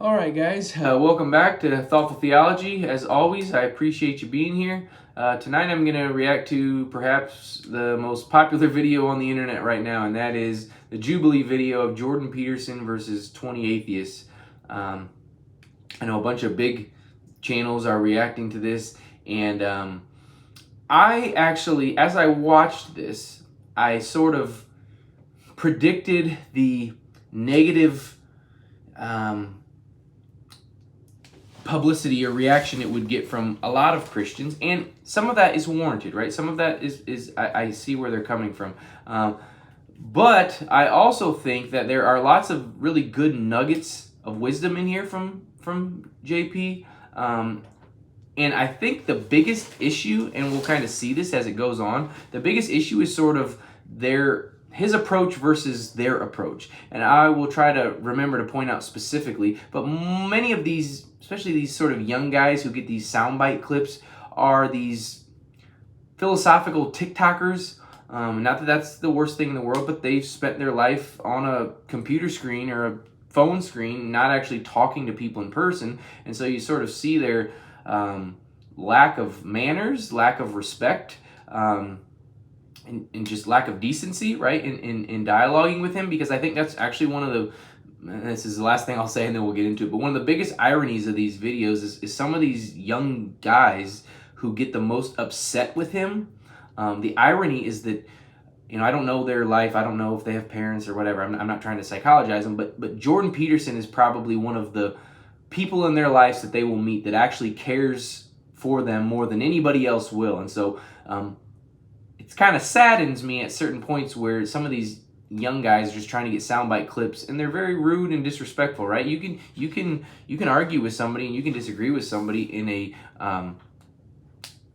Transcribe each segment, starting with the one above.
All right, guys. Welcome back to Thoughtful Theology. As always, I appreciate you being here. Tonight I'm going to react to perhaps the most popular video on the internet right now, and that is the Jubilee video of Jordan Peterson versus 20 atheists. I know a bunch of big channels are reacting to this, and I actually, as I watched this, I sort of predicted the negative publicity or reaction it would get from a lot of Christians, and some of that is warranted, right? Some of that is I see where they're coming from, but I also think that there are lots of really good nuggets of wisdom in here from JP, and I think the biggest issue, and we'll kind of see this as it goes on, the biggest issue is sort of his approach versus their approach. And I will try to remember to point out specifically, but many of these, especially these sort of young guys who get these soundbite clips, are these philosophical TikTokers. Not that that's the worst thing in the world, but they've spent their life on a computer screen or a phone screen, not actually talking to people in person. And so you sort of see their lack of manners, lack of respect, and just lack of decency, right, in dialoguing with him, because I think that's actually one of the, and this is the last thing I'll say and then we'll get into it, but one of the biggest ironies of these videos is some of these young guys who get the most upset with him. The irony is that, you know, I don't know their life, I don't know if they have parents or whatever, I'm not trying to psychologize them, but Jordan Peterson is probably one of the people in their lives that they will meet that actually cares for them more than anybody else will. And so it kind of saddens me at certain points where some of these young guys are just trying to get soundbite clips, and they're very rude and disrespectful, right? You can argue with somebody and you can disagree with somebody in a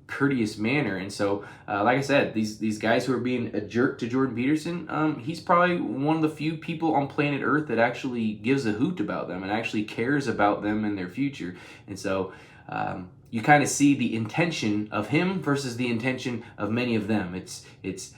courteous manner. And so, like I said, these guys who are being a jerk to Jordan Peterson, he's probably one of the few people on planet Earth that actually gives a hoot about them and actually cares about them and their future. And so you kind of see the intention of him versus the intention of many of them. It's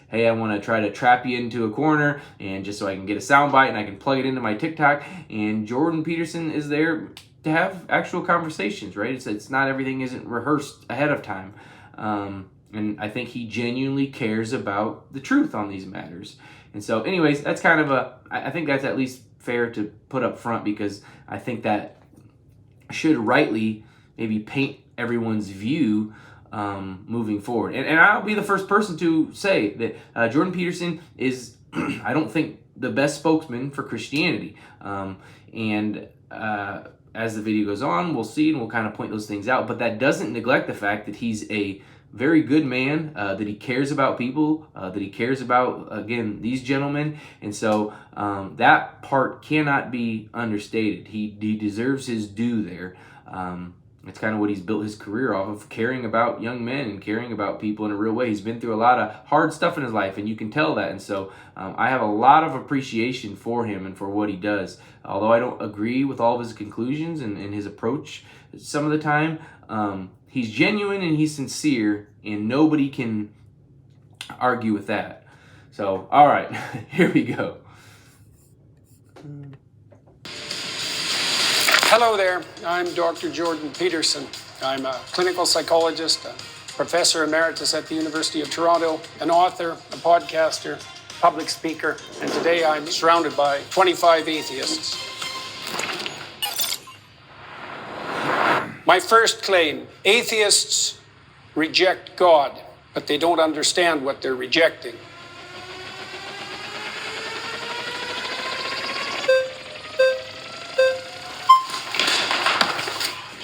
hey, I want to try to trap you into a corner, and just so I can get a soundbite and I can plug it into my TikTok. And Jordan Peterson is there to have actual conversations, right? It's not, everything isn't rehearsed ahead of time. And I think he genuinely cares about the truth on these matters. And so anyways, that's kind of I think that's at least fair to put up front, because I think that should rightly maybe paint everyone's view moving forward. And I'll be the first person to say that Jordan Peterson is, I don't think, the best spokesman for Christianity. As the video goes on, we'll see, and we'll kind of point those things out. But that doesn't neglect the fact that he's a very good man, that he cares about people, that he cares about, again, these gentlemen. And so that part cannot be understated. He deserves his due there. It's kind of what he's built his career off of, caring about young men and caring about people in a real way. He's been through a lot of hard stuff in his life, and you can tell that. And so I have a lot of appreciation for him and for what he does. Although I don't agree with all of his conclusions and his approach some of the time, he's genuine and he's sincere, and nobody can argue with that. So, all right, here we go. Hello there, I'm Dr. Jordan Peterson. I'm a clinical psychologist, a professor emeritus at the University of Toronto, an author, a podcaster, public speaker, and today I'm surrounded by 25 atheists. My first claim: atheists reject God, but they don't understand what they're rejecting.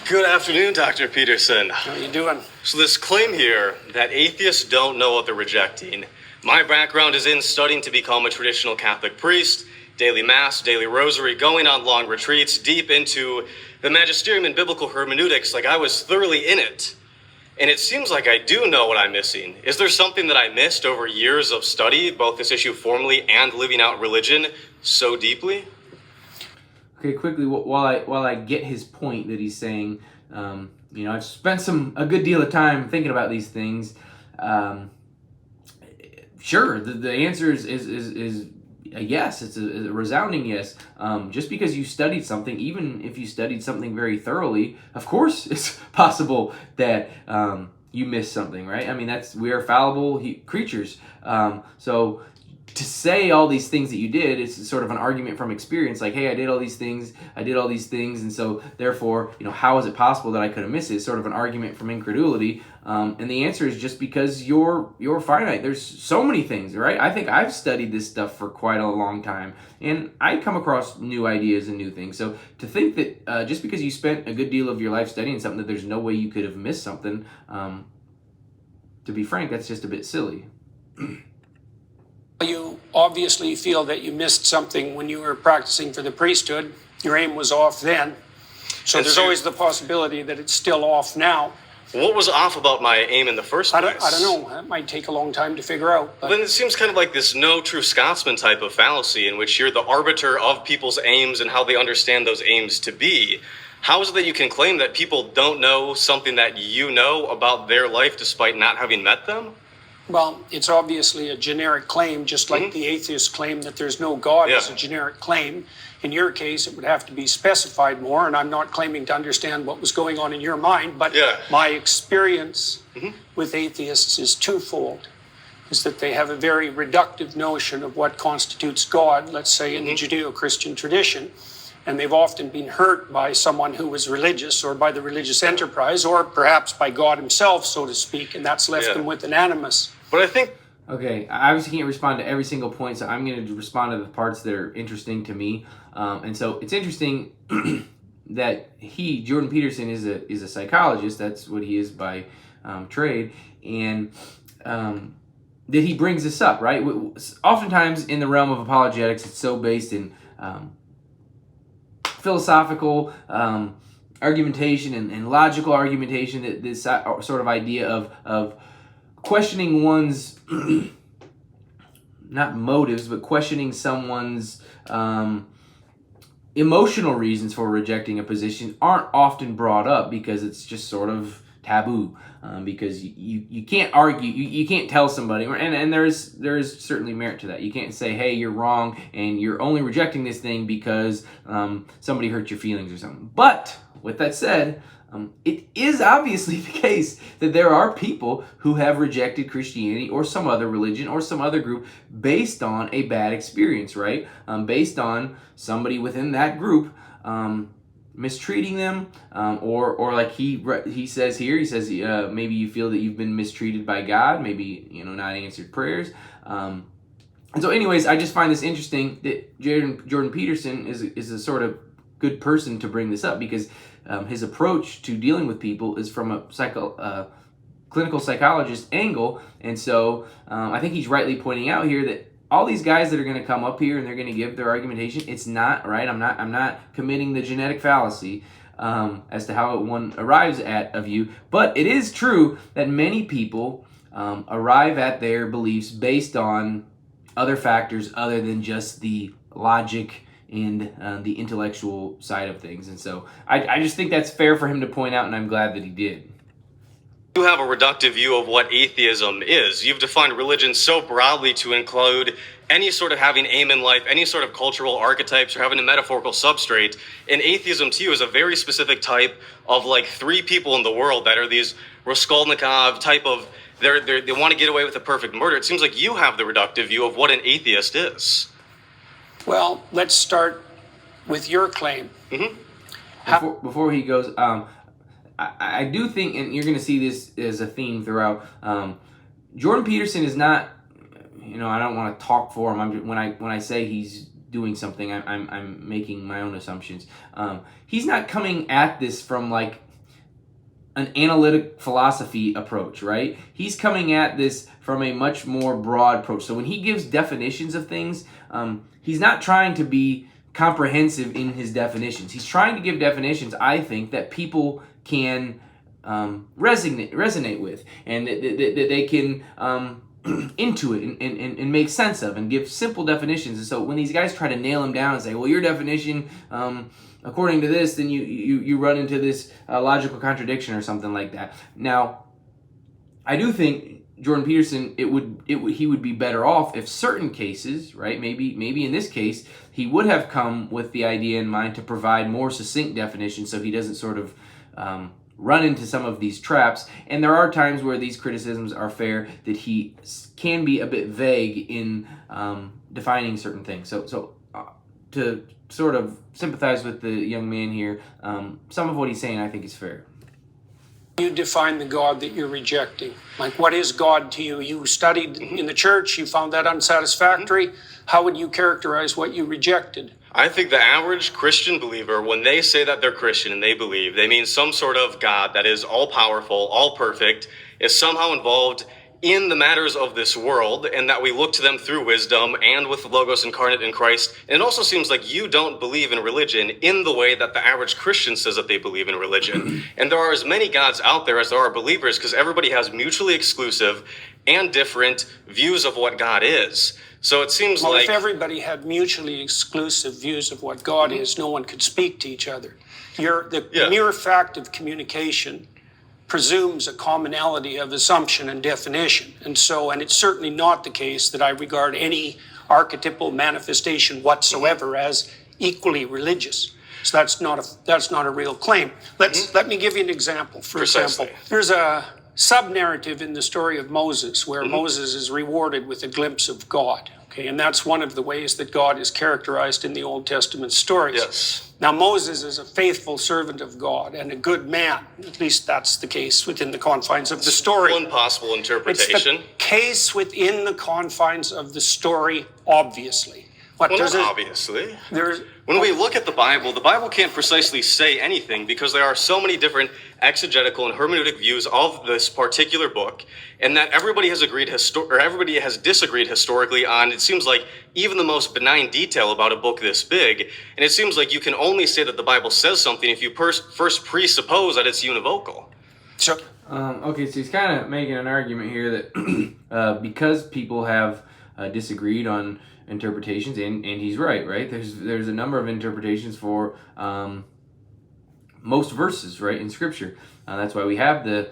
Good afternoon, Dr. Peterson. How are you doing? So this claim here that atheists don't know what they're rejecting. My background is in studying to become a traditional Catholic priest, daily mass, daily rosary, going on long retreats, deep into the magisterium and biblical hermeneutics, like I was thoroughly in it. And it seems like I do know what I'm missing. Is there something that I missed over years of study, both this issue formally and living out religion so deeply? Okay, quickly, while I get his point that he's saying, you know, I've spent a good deal of time thinking about these things. Sure, the answer is a yes. It's a resounding yes. Just because you studied something, even if you studied something very thoroughly, of course it's possible that you missed something, right? I mean, we are fallible creatures. So to say all these things that you did, it's sort of an argument from experience, like, hey, I did all these things, and so therefore, how is it possible that I could have missed it? It's sort of an argument from incredulity, and the answer is just because you're finite. There's so many things, right? I think I've studied this stuff for quite a long time, and I come across new ideas and new things. So to think that just because you spent a good deal of your life studying something, that there's no way you could have missed something, to be frank, that's just a bit silly. You obviously feel that you missed something when you were practicing for the priesthood. Your aim was off then. So there's always the possibility that it's still off now. What was off about my aim in the first place? I don't know. That might take a long time to figure out. But then it seems kind of like this no true Scotsman type of fallacy in which you're the arbiter of people's aims and how they understand those aims to be. How is it that you can claim that people don't know something that you know about their life despite not having met them? Well, it's obviously a generic claim, just like the atheists claim that there's no God is a generic claim. In your case, it would have to be specified more, and I'm not claiming to understand what was going on in your mind, but my experience with atheists is twofold. Is that they have a very reductive notion of what constitutes God, let's say in the Judeo-Christian tradition, and they've often been hurt by someone who was religious or by the religious enterprise or perhaps by God himself, so to speak, and that's left them with an animus. But I think... Okay, I obviously can't respond to every single point, so I'm going to respond to the parts that are interesting to me. And so it's interesting that Jordan Peterson, is a psychologist. That's what he is by trade. And that he brings this up, right? Oftentimes in the realm of apologetics, it's so based in philosophical argumentation and logical argumentation, that this sort of idea of questioning one's not motives, but questioning someone's emotional reasons for rejecting a position aren't often brought up because it's just sort of taboo. Because you can't argue, you can't tell somebody, and there is certainly merit to that. You can't say, hey, you're wrong, and you're only rejecting this thing because somebody hurt your feelings or something. But with that said, it is obviously the case that there are people who have rejected Christianity or some other religion or some other group based on a bad experience, right? Based on somebody within that group mistreating them, or like he says here, maybe you feel that you've been mistreated by God, maybe not answered prayers. And so, anyways, I just find this interesting that Jordan Peterson is a sort of good person to bring this up, because his approach to dealing with people is from a clinical psychologist angle, and so I think he's rightly pointing out here that all these guys that are going to come up here and they're going to give their argumentation, it's not right. I'm not committing the genetic fallacy as to how one arrives at a view, but it is true that many people arrive at their beliefs based on other factors other than just the logic and the intellectual side of things. And so I just think that's fair for him to point out, and I'm glad that he did. You have a reductive view of what atheism is. You've defined religion so broadly to include any sort of having aim in life, any sort of cultural archetypes, or having a metaphorical substrate. And atheism to you is a very specific type of like three people in the world that are these Raskolnikov type of, they want to get away with a perfect murder. It seems like you have the reductive view of what an atheist is. Well, let's start with your claim. Before he goes, I do think, and you're going to see this as a theme throughout, Jordan Peterson is not, I don't want to talk for him. When I say he's doing something, I'm making my own assumptions. He's not coming at this from like an analytic philosophy approach, right? He's coming at this from a much more broad approach. So when he gives definitions of things, he's not trying to be comprehensive in his definitions. He's trying to give definitions, I think, that people can resonate with, and that they can intuit and make sense of, and give simple definitions. And so when these guys try to nail him down and say, well, your definition, according to this, then you run into this logical contradiction or something like that. Now, I do think Jordan Peterson, he would be better off if certain cases, right? Maybe in this case, he would have come with the idea in mind to provide more succinct definitions, so he doesn't sort of run into some of these traps. And there are times where these criticisms are fair, that he can be a bit vague in defining certain things. So to sort of sympathize with the young man here, some of what he's saying I think is fair. You define the God that you're rejecting. Like, what is God to you? You studied in the church, you found that unsatisfactory. How would you characterize what you rejected? I think the average Christian believer, when they say that they're Christian and they believe, they mean some sort of God that is all-powerful, all-perfect, is somehow involved in the matters of this world, and that we look to them through wisdom and with the Logos incarnate in Christ. And it also seems like you don't believe in religion in the way that the average Christian says that they believe in religion. And there are as many gods out there as there are believers, because everybody has mutually exclusive and different views of what God is. So it seems Well, like if everybody had mutually exclusive views of what God is, no one could speak to each other. The mere fact of communication presumes a commonality of assumption and definition. And it's certainly not the case that I regard any archetypal manifestation whatsoever as equally religious. So that's not a real claim. Let me give you an example. For example, there's a sub-narrative in the story of Moses where Moses is rewarded with a glimpse of God. Okay, and that's one of the ways that God is characterized in the Old Testament stories. Yes. Now, Moses is a faithful servant of God and a good man. At least that's the case within the confines of the story. one possible interpretation. It's the case within the confines of the story, obviously. Obviously. When we look at the Bible can't precisely say anything, because there are so many different exegetical and hermeneutic views of this particular book, and that everybody has everybody has disagreed historically on, it seems like, even the most benign detail about a book this big. And it seems like you can only say that the Bible says something if you first presuppose that it's univocal. So, okay, so he's kind of making an argument here that because people have disagreed on interpretations, and he's right? There's a number of interpretations for most verses, right, in Scripture. That's why we have the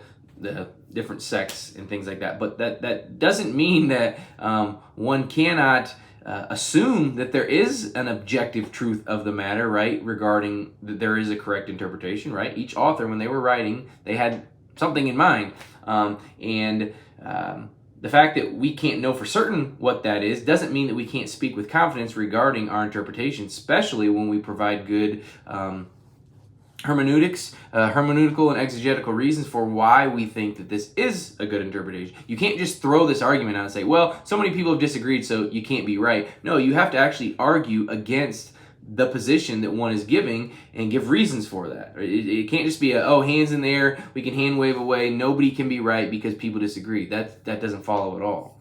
different sects and things like that. But that doesn't mean that one cannot assume that there is an objective truth of the matter, right, regarding that there is a correct interpretation, right? Each author, when they were writing, they had something in mind, the fact that we can't know for certain what that is doesn't mean that we can't speak with confidence regarding our interpretation, especially when we provide good hermeneutical and exegetical reasons for why we think that this is a good interpretation. You can't just throw this argument out and say, well, so many people have disagreed, so you can't be right. No, you have to actually argue against the position that one is giving and give reasons for that. It can't just be hands in the air, we can hand wave away, nobody can be right because people disagree. That doesn't follow at all.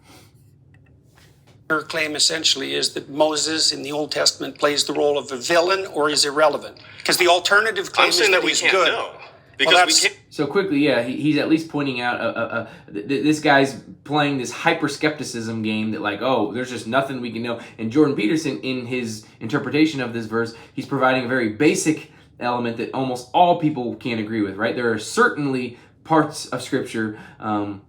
your claim essentially is that Moses in the Old Testament plays the role of a villain or is irrelevant. Because the alternative claim is that he's good. Know. Because we can't. So quickly, he's at least pointing out this guy's playing this hyper-skepticism game that there's just nothing we can know. And Jordan Peterson, in his interpretation of this verse, he's providing a very basic element that almost all people can agree with, right? There are certainly parts of Scripture and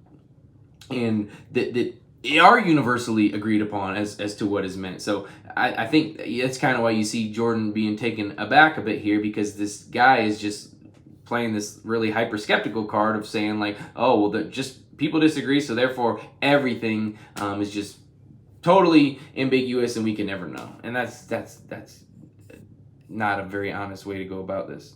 that are universally agreed upon as to what is meant. So I think that's kind of why you see Jordan being taken aback a bit here, because this guy is just playing this really hyper-skeptical card of saying just people disagree, so therefore everything is just totally ambiguous and we can never know. And that's not a very honest way to go about this.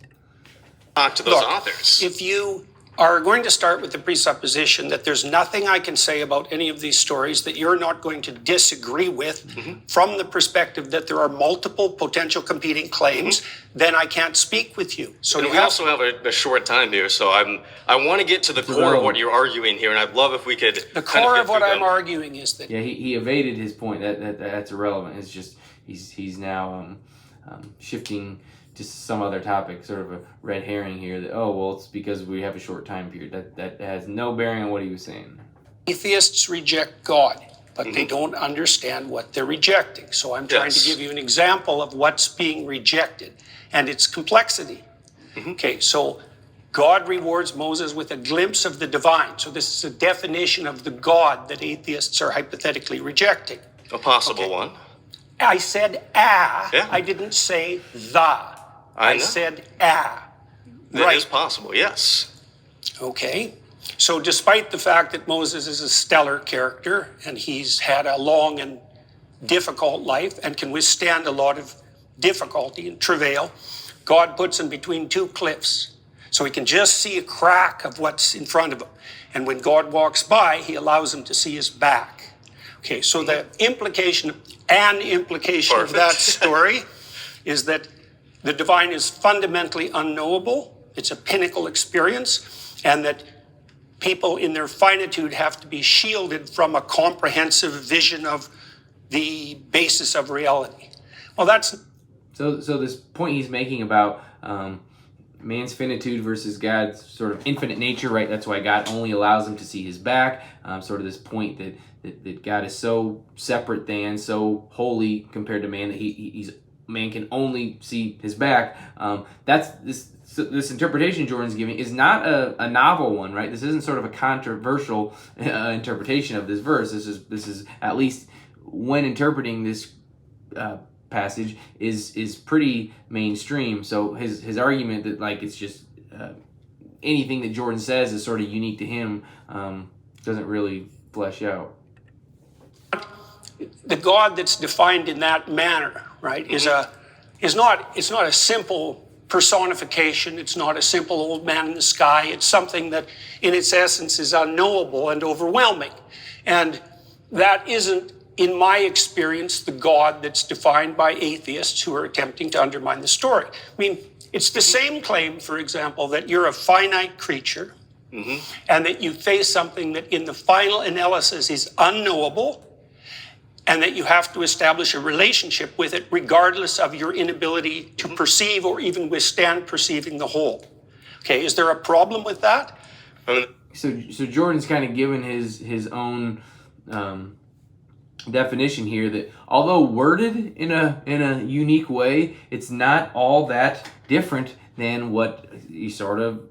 Talk to those authors. If you are going to start with the presupposition that there's nothing I can say about any of these stories that you're not going to disagree with from the perspective that there are multiple potential competing claims, then I can't speak with you. So and we also have a short time here, so I want to get to the core of what you're arguing here, and I'd love if we could. The core of what I'm arguing is that he evaded his point. That's irrelevant. It's just he's now shifting to some other topic, sort of a red herring here that it's because we have a short time period. That has no bearing on what he was saying. Atheists reject God, but they don't understand what they're rejecting. So I'm trying to give you an example of what's being rejected and its complexity. Okay, so God rewards Moses with a glimpse of the divine. So this is a definition of the God that atheists are hypothetically rejecting. A possible one. I said ah. Yeah. I didn't say the. I know. said ah. That is possible, yes. Okay. So despite the fact that Moses is a stellar character and he's had a long and difficult life and can withstand a lot of difficulty and travail, God puts him between two cliffs. So he can just see a crack of what's in front of him. And when God walks by, he allows him to see his back. Okay, so the implication of that story is that the divine is fundamentally unknowable. It's a pinnacle experience, and that people in their finitude have to be shielded from a comprehensive vision of the basis of reality. Well, that's... So this point he's making about man's finitude versus God's sort of infinite nature, right? That's why God only allows him to see his back. Sort of this point that God is so separate than, so holy compared to man, that man can only see his back. That's this interpretation Jordan's giving is not a novel one, right? This isn't sort of a controversial interpretation of this verse. This is at least when interpreting this passage is pretty mainstream. So his argument that like it's just anything that Jordan says is sort of unique to him doesn't really flesh out. The God that's defined in that manner, right, is not a simple personification. It's not a simple old man in the sky. It's something that in its essence is unknowable and overwhelming. And that isn't, in my experience, the God that's defined by atheists who are attempting to undermine the story. I mean, it's the same claim, for example, that you're a finite creature and that you face something that in the final analysis is unknowable, and that you have to establish a relationship with it regardless of your inability to perceive or even withstand perceiving the whole. Okay, is there a problem with that? So Jordan's kind of given his own definition here that although worded in a unique way, it's not all that different than what he sort of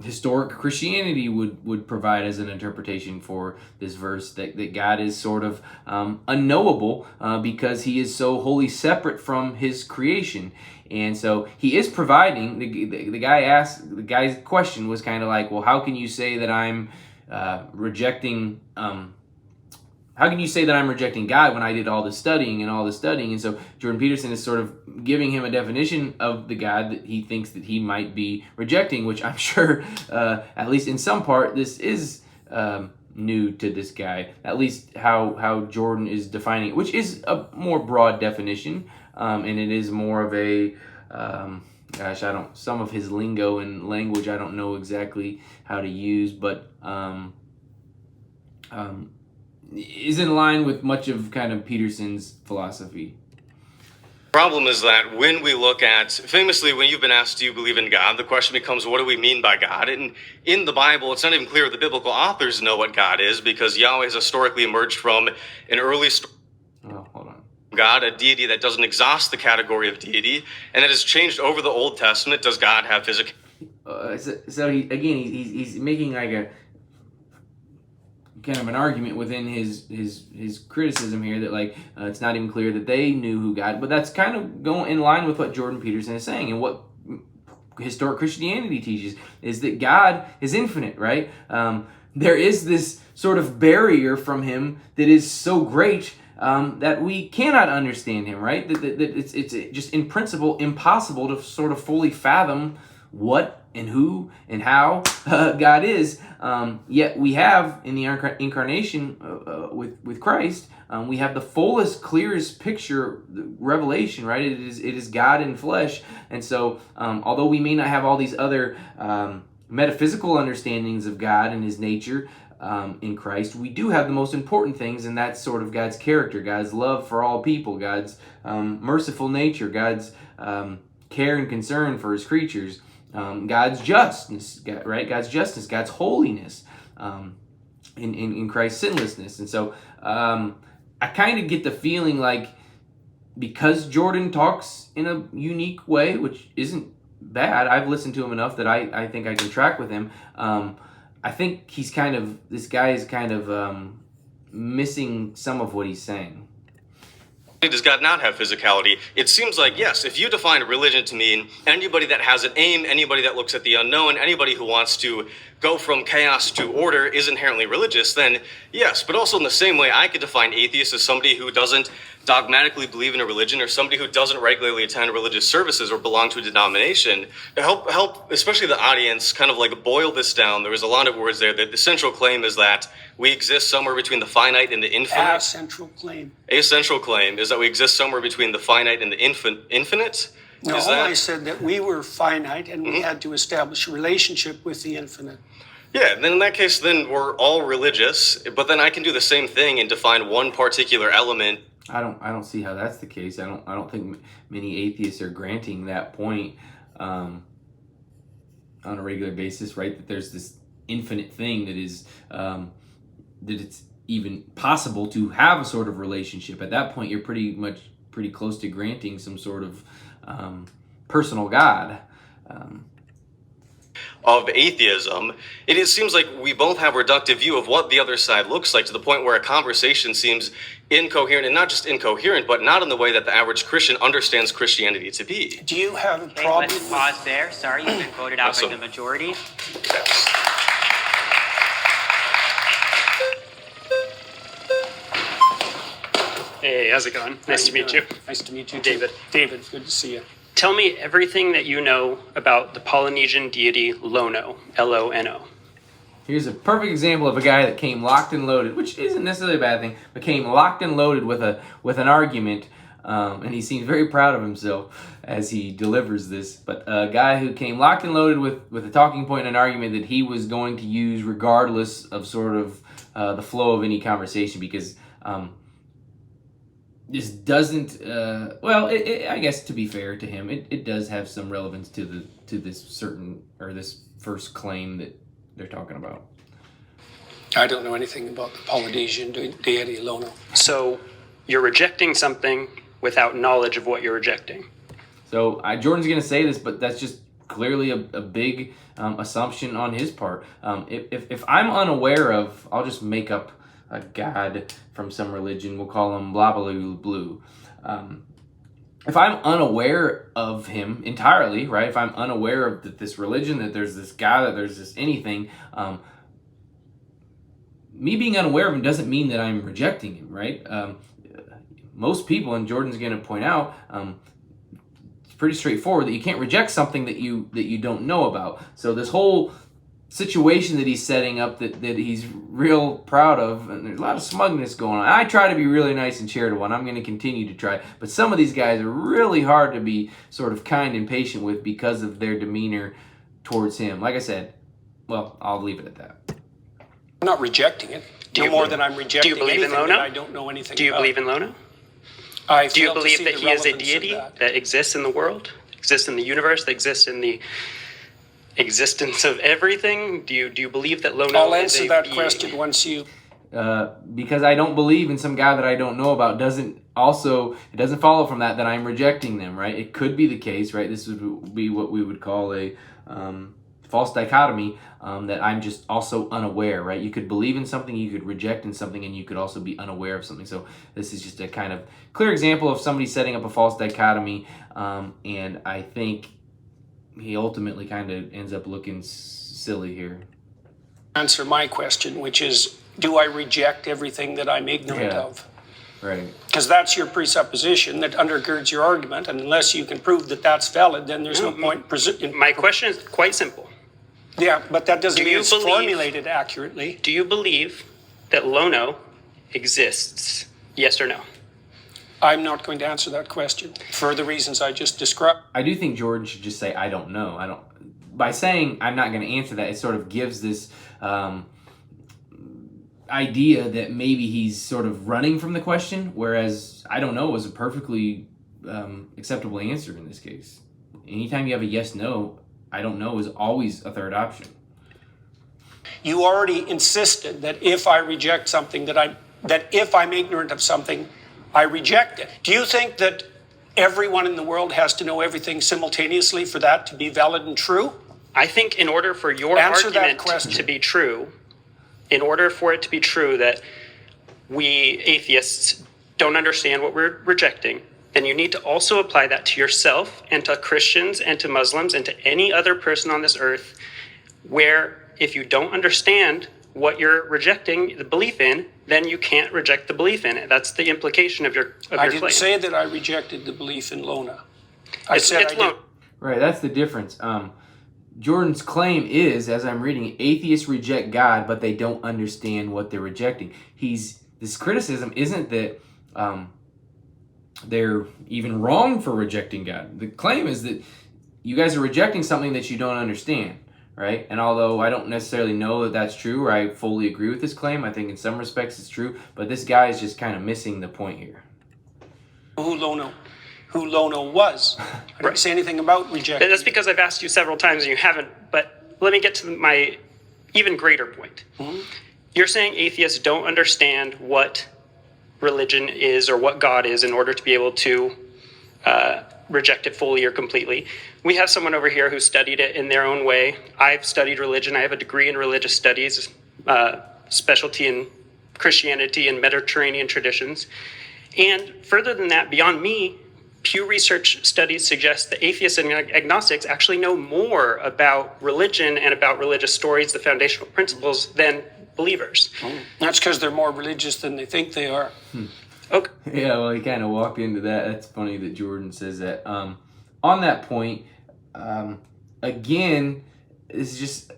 historic Christianity would provide as an interpretation for this verse, that God is sort of unknowable because he is so wholly separate from his creation. And so he is providing, the guy's question was kind of like, well, how can you say that I'm rejecting how can you say that I'm rejecting God when I did all this studying? And so Jordan Peterson is sort of giving him a definition of the God that he thinks that he might be rejecting, which I'm sure, at least in some part, this is new to this guy. At least how Jordan is defining it, which is a more broad definition, and it is more of a, some of his lingo and language I don't know exactly how to use, but is in line with much of kind of Peterson's philosophy. Problem is that when we look at, famously, when you've been asked, do you believe in God? The question becomes, what do we mean by God? And in the Bible, it's not even clear the biblical authors know what God is, because Yahweh has historically emerged from an early story. Oh, hold on. God, a deity that doesn't exhaust the category of deity, and that has changed over the Old Testament. Does God have physical? So he's making like a kind of an argument within his criticism here that like it's not even clear that they knew who God, but that's kind of going in line with what Jordan Peterson is saying and what historic Christianity teaches, is that God is infinite, right? There is this sort of barrier from him that is so great that we cannot understand him, right? That it's just in principle impossible to sort of fully fathom what and who and how God is. Yet we have in the incarnation with Christ, we have the fullest, clearest picture, revelation, right? It is God in flesh. And so although we may not have all these other metaphysical understandings of God and his nature in Christ, we do have the most important things, and that's sort of God's character, God's love for all people, God's merciful nature, God's care and concern for his creatures, God's justice, right? God's justice, God's holiness, in Christ's sinlessness. And so I kind of get the feeling like because Jordan talks in a unique way, which isn't bad. I've listened to him enough that I think I can track with him. I think this guy is kind of missing some of what he's saying. Does God not have physicality? It seems like, yes, if you define religion to mean anybody that has an aim, anybody that looks at the unknown, anybody who wants to go from chaos to order is inherently religious, then yes. But also in the same way, I could define atheist as somebody who doesn't dogmatically believe in a religion, or somebody who doesn't regularly attend religious services or belong to a denomination. To help especially the audience kind of like boil this down, there was a lot of words there. That the central claim is that we exist somewhere between the finite and the infinite. A central claim. A central claim is that we exist somewhere between the finite and the infinite. No, I said that we were finite and we had to establish a relationship with the infinite. Yeah, then in that case, then we're all religious, but then I can do the same thing and define one particular element. I don't see how that's the case. I don't think many atheists are granting that point on a regular basis, right? That there's this infinite thing that is that it's even possible to have a sort of relationship. At that point, you're pretty close to granting some sort of personal God. Of atheism, it seems like we both have a reductive view of what the other side looks like, to the point where a conversation seems incoherent, and not just incoherent, but not in the way that the average Christian understands Christianity to be. Do you have a Okay, problem? let's pause there. Sorry, you've been voted out Awesome. by the majority. Yes. Hey, how's it going? Nice to meet you. Nice to meet you, David. David, good to see you. Tell me everything that you know about the Polynesian deity Lono, L-O-N-O. Here's a perfect example of a guy that came locked and loaded, which isn't necessarily a bad thing, but came locked and loaded with an argument, and he seems very proud of himself as he delivers this. But a guy who came locked and loaded with a talking point and an argument that he was going to use regardless of sort of the flow of any conversation, because this doesn't. I guess to be fair to him, it does have some relevance to this first claim that they're talking about. I don't know anything about the Polynesian deity Lono. So you're rejecting something without knowledge of what you're rejecting. So Jordan's going to say this, but that's just clearly a big assumption on his part. If I'm unaware of, I'll just make up a god from some religion. We'll call him blah blah blue. If I'm unaware of him entirely, right? If I'm unaware of this religion, that there's this guy, that there's this anything, me being unaware of him doesn't mean that I'm rejecting him, right? Most people, and Jordan's going to point out, it's pretty straightforward that you can't reject something that you don't know about. So this whole situation that he's setting up that he's real proud of, and there's a lot of smugness going on. I try to be really nice and charitable, and I'm going to continue to try, but some of these guys are really hard to be sort of kind and patient with because of their demeanor towards him. Like I said, well, I'll leave it at that. I'm not rejecting it. Do you no more believe- than I'm rejecting do you believe in anything Lono? that I don't know anything Do you about. believe in Lono? I Do you fail to believe see that the he is a relevance of deity that. that exists in the world, exists in the universe, that exists in the existence of everything? Do you believe that Lono I'll is answer a that being? question once you. Because I don't believe in some guy that I don't know about doesn't follow from that I'm rejecting them, right? It could be the case, right? This would be what we would call a false dichotomy, that I'm just also unaware, right? You could believe in something, you could reject in something, and you could also be unaware of something. So this is just a kind of clear example of somebody setting up a false dichotomy, and I think he ultimately kind of ends up looking silly here. Answer my question, which is, do I reject everything that I'm ignorant Yeah. of? Right. Because that's your presupposition that undergirds your argument, and unless you can prove that that's valid, then there's no point. My question is quite simple. Yeah, but that doesn't Do mean you it's believe- formulated accurately. Do you believe that Lono exists? Yes or no? I'm not going to answer that question for the reasons I just described. I do think Jordan should just say, I don't know. By saying I'm not going to answer that, it sort of gives this idea that maybe he's sort of running from the question, whereas I don't know was a perfectly acceptable answer in this case. Anytime you have a yes, no, I don't know is always a third option. You already insisted that if I reject something, that if I'm ignorant of something, I reject it. Do you think that everyone in the world has to know everything simultaneously for that to be valid and true? I think in order for your Answer that argument question. to be true, in order for it to be true that we atheists don't understand what we're rejecting, then you need to also apply that to yourself and to Christians and to Muslims and to any other person on this earth, where if you don't understand what you're rejecting the belief in, then you can't reject the belief in it. That's the implication of your I claim. didn't say that I rejected the belief in Lona. I said it's I did. Right, that's the difference. Jordan's claim is, as I'm reading, atheists reject God, but they don't understand what they're rejecting. This criticism isn't that they're even wrong for rejecting God. The claim is that you guys are rejecting something that you don't understand, right? And although I don't necessarily know that that's true, or I fully agree with this claim, I think in some respects it's true, but this guy is just kind of missing the point here. Who Lona was. I didn't say anything about rejecting. That's because I've asked you several times and you haven't, but let me get to my even greater point. Mm-hmm. You're saying atheists don't understand what religion is or what God is in order to be able to reject it fully or completely. We have someone over here who studied it in their own way. I've studied religion. I have a degree in religious studies, specialty in Christianity and Mediterranean traditions. And further than that, beyond me, Pew Research studies suggest that atheists and agnostics actually know more about religion and about religious stories, the foundational principles, than believers. That's because they're more religious than they think they are. Okay. Yeah, well, he kind of walked into that. That's funny that Jordan says that. On that point, again, it's just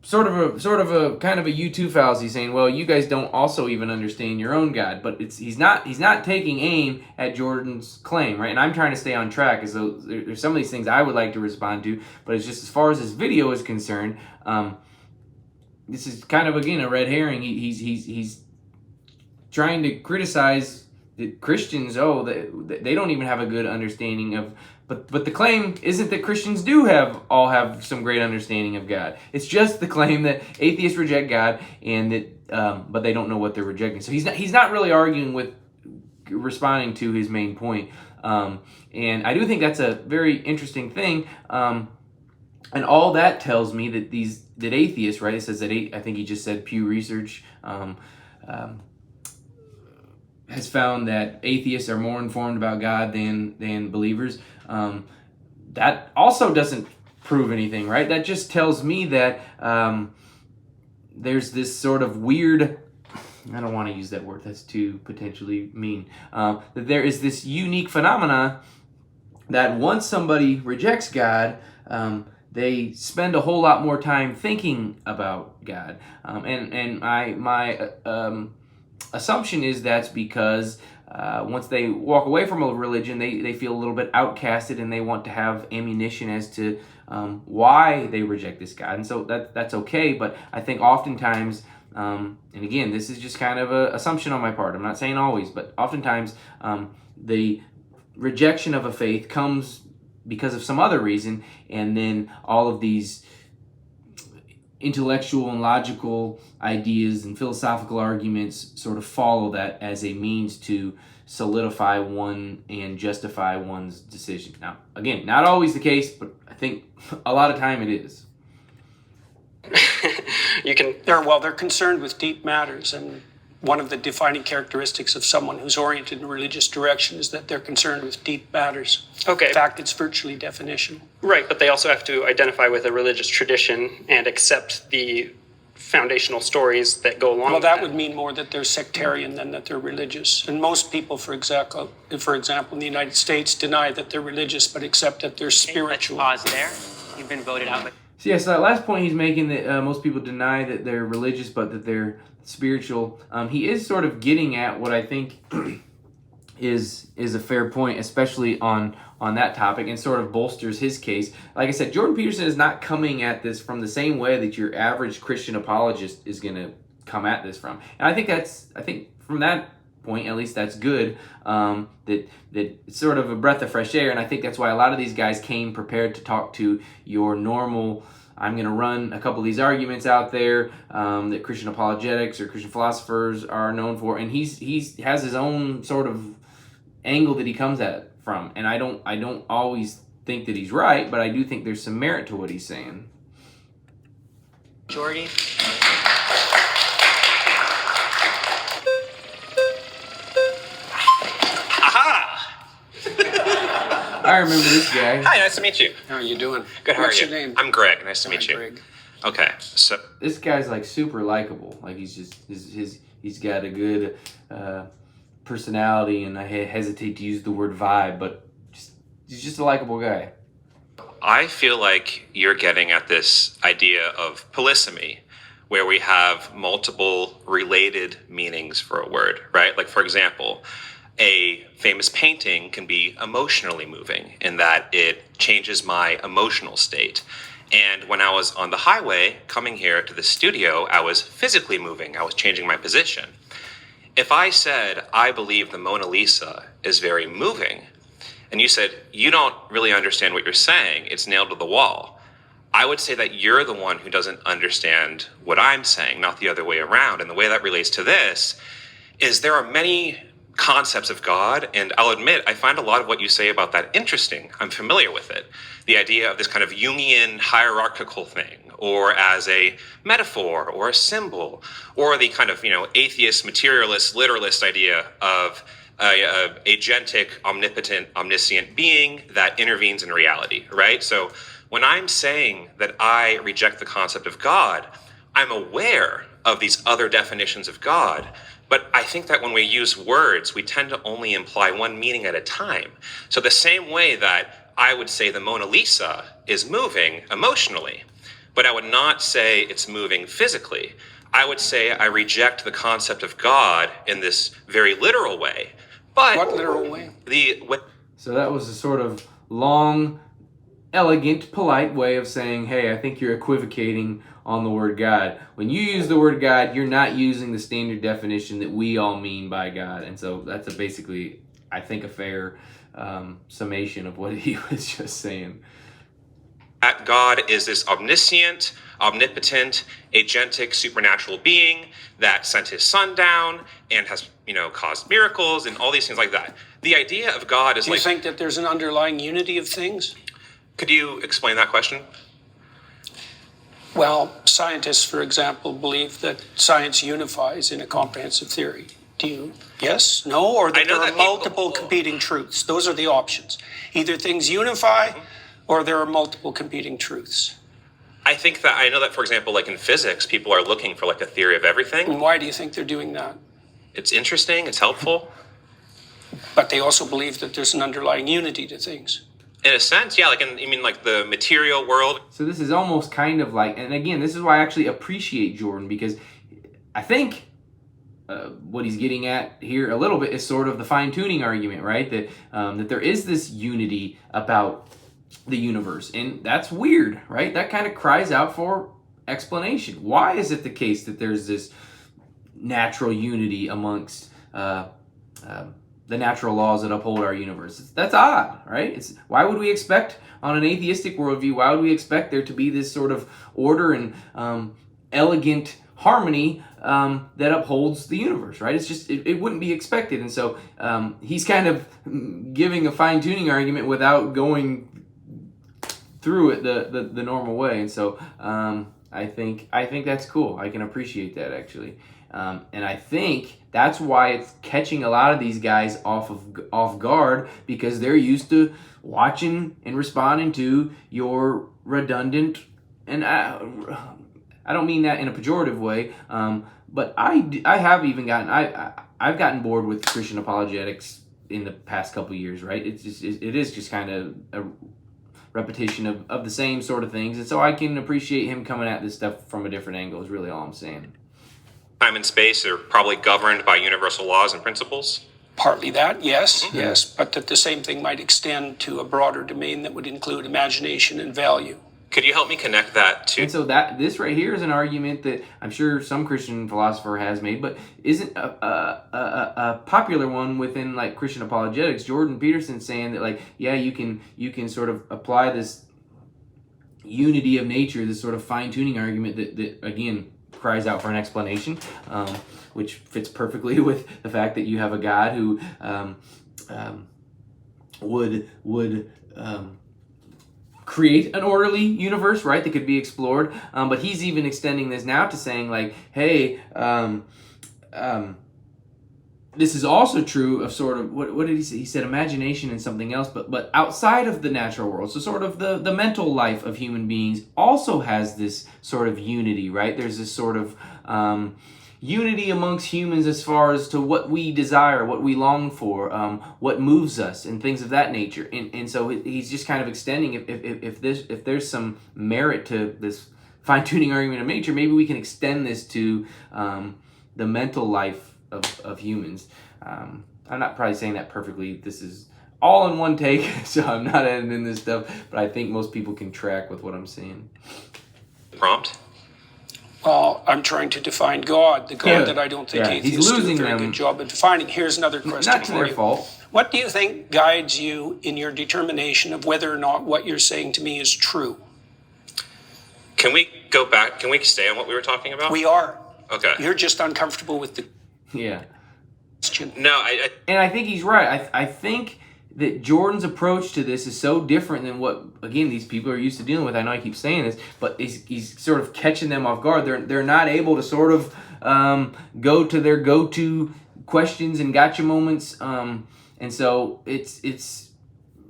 sort of a kind of a U2 fallacy, saying, well, you guys don't also even understand your own God. But he's not taking aim at Jordan's claim, right? And I'm trying to stay on track, as though there's some of these things I would like to respond to, but it's just as far as this video is concerned. This is kind of, again, a red herring. He's trying to criticize the Christians. They don't even have a good understanding of. But the claim isn't that Christians all have some great understanding of God. It's just the claim that atheists reject God and that but they don't know what they're rejecting. So he's not really arguing with responding to his main point. And I do think that's a very interesting thing. And all that tells me that atheists, right? It says that I think he just said Pew Research has found that atheists are more informed about God than believers. That also doesn't prove anything, right? That just tells me that there's this sort of weird, I don't want to use that word, that's too potentially mean, that there is this unique phenomena that once somebody rejects God, they spend a whole lot more time thinking about God. And my assumption is that's because once they walk away from a religion, they feel a little bit outcasted, and they want to have ammunition as to why they reject this God. And so that's okay, but I think oftentimes, and again, this is just kind of an assumption on my part, I'm not saying always, but oftentimes the rejection of a faith comes because of some other reason, and then all of these intellectual and logical ideas and philosophical arguments sort of follow that as a means to solidify one and justify one's decision. Now, again, not always the case, but I think a lot of time it is. They're concerned with deep matters, and one of the defining characteristics of someone who's oriented in a religious direction is that they're concerned with deep matters. Okay. In fact, it's virtually definitional. Right, but they also have to identify with a religious tradition and accept the foundational stories that go along with that. Well, that would mean more that they're sectarian than that they're religious. And most people, for example, in the United States, deny that they're religious but accept that they're spiritual. Let's pause there. You've been voted out. So yes, that last point he's making, that most people deny that they're religious but that they're spiritual, he is sort of getting at what I think is a fair point, especially on that topic, and sort of bolsters his case. Like I said, Jordan Peterson is not coming at this from the same way that your average Christian apologist is going to come at this from. And I think from that point, at least, that's good, that it's sort of a breath of fresh air. And I think that's why a lot of these guys came prepared to talk to your normal, I'm going to run a couple of these arguments out there that Christian apologetics or Christian philosophers are known for. And he has his own sort of angle that he comes at from. And I don't always think that he's right, but I do think there's some merit to what he's saying. Jordy? Aha! I remember this guy. Hi, nice to meet you. How are you doing? Good, how What's are you? your name? I'm Greg. Nice to Hi, meet you. Greg. Okay, so This guy's like super likable. Like he's got a good personality, and I hesitate to use the word vibe, but he's just a likable guy. I feel like you're getting at this idea of polysemy, where we have multiple related meanings for a word, right? Like, for example, a famous painting can be emotionally moving in that it changes my emotional state. And when I was on the highway coming here to the studio, I was physically moving. I was changing my position. If I said, I believe the Mona Lisa is very moving, and you said, you don't really understand what you're saying, it's nailed to the wall, I would say that you're the one who doesn't understand what I'm saying, not the other way around. And the way that relates to this is there are many concepts of God, and I'll admit, I find a lot of what you say about that interesting. I'm familiar with it. The idea of this kind of Jungian hierarchical thing, or as a metaphor or a symbol, or the kind of, atheist, materialist, literalist idea of a agentic, omnipotent, omniscient being that intervenes in reality, right? So when I'm saying that I reject the concept of God, I'm aware of these other definitions of God. But I think that when we use words, we tend to only imply one meaning at a time. So the same way that I would say the Mona Lisa is moving emotionally, but I would not say it's moving physically. I would say I reject the concept of God in this very literal way. But What literal way? So that was a sort of long, elegant, polite way of saying, hey, I think you're equivocating on the word God. When you use the word God, you're not using the standard definition that we all mean by God. And so that's basically, I think, a fair summation of what he was just saying. That God is this omniscient, omnipotent, agentic, supernatural being that sent his son down and has, caused miracles and all these things like that. The idea of God is Do you think that there's an underlying unity of things? Could you explain that question? Well, scientists, for example, believe that science unifies in a comprehensive theory. Do you? Yes? No? Or that there are multiple competing truths? Those are the options. Either things unify or there are multiple competing truths. I know that, for example, like in physics, people are looking for like a theory of everything. And why do you think they're doing that? It's interesting, it's helpful. But they also believe that there's an underlying unity to things. In a sense, yeah, like like the material world. So this is almost kind of like, and again, this is why I actually appreciate Jordan, because I think what he's getting at here a little bit is sort of the fine-tuning argument, right? That there is this unity about the universe, and that's weird, right? That kind of cries out for explanation. Why is it the case that there's this natural unity amongst the natural laws that uphold our universe? That's odd, right? Why would we expect on an atheistic worldview, why would we expect there to be this sort of order and elegant harmony that upholds the universe, right? It's just, it wouldn't be expected. And so he's kind of giving a fine-tuning argument without going through it the normal way. And so I think that's cool. I can appreciate that, actually. And I think that's why it's catching a lot of these guys off guard, because they're used to watching and responding to your redundant, and I don't mean that in a pejorative way, but I have even gotten I've gotten bored with Christian apologetics in the past couple of years, right? It is just kind of a repetition of the same sort of things, and so I can appreciate him coming at this stuff from a different angle is really all I'm saying. Time and space are probably governed by universal laws and principles. Partly that, yes, yes, but that the same thing might extend to a broader domain that would include imagination and value. Could you help me connect that to... And so this right here is an argument that I'm sure some Christian philosopher has made, but isn't a popular one within like Christian apologetics. Jordan Peterson saying that, like, yeah, you can sort of apply this unity of nature, this sort of fine-tuning argument that again cries out for an explanation, which fits perfectly with the fact that you have a God who would create an orderly universe, right, that could be explored. But he's even extending this now to saying, like, hey, this is also true of sort of, what did he say? He said imagination and something else, but outside of the natural world. So sort of the mental life of human beings also has this sort of unity, right? There's this sort of unity amongst humans as far as to what we desire, what we long for, what moves us, and things of that nature. And so he's just kind of extending, if there's some merit to this fine-tuning argument of nature, maybe we can extend this to the mental life of humans. I'm not probably saying that perfectly. This is all in one take, so I'm not editing this stuff, but I think most people can track with what I'm saying. Prompt? Well, I'm trying to define God, the God that I don't think atheists do a very good job of defining. Here's another question Not to for their you. fault. What do you think guides you in your determination of whether or not what you're saying to me is true? Can we go back? Can we stay on what we were talking about? We are. Okay. You're just uncomfortable with the Yeah. question. No, And I think he's right. I think that Jordan's approach to this is so different than what, again, these people are used to dealing with. I know I keep saying this, but he's sort of catching them off guard. They're not able to sort of go to their go-to questions and gotcha moments. And so it's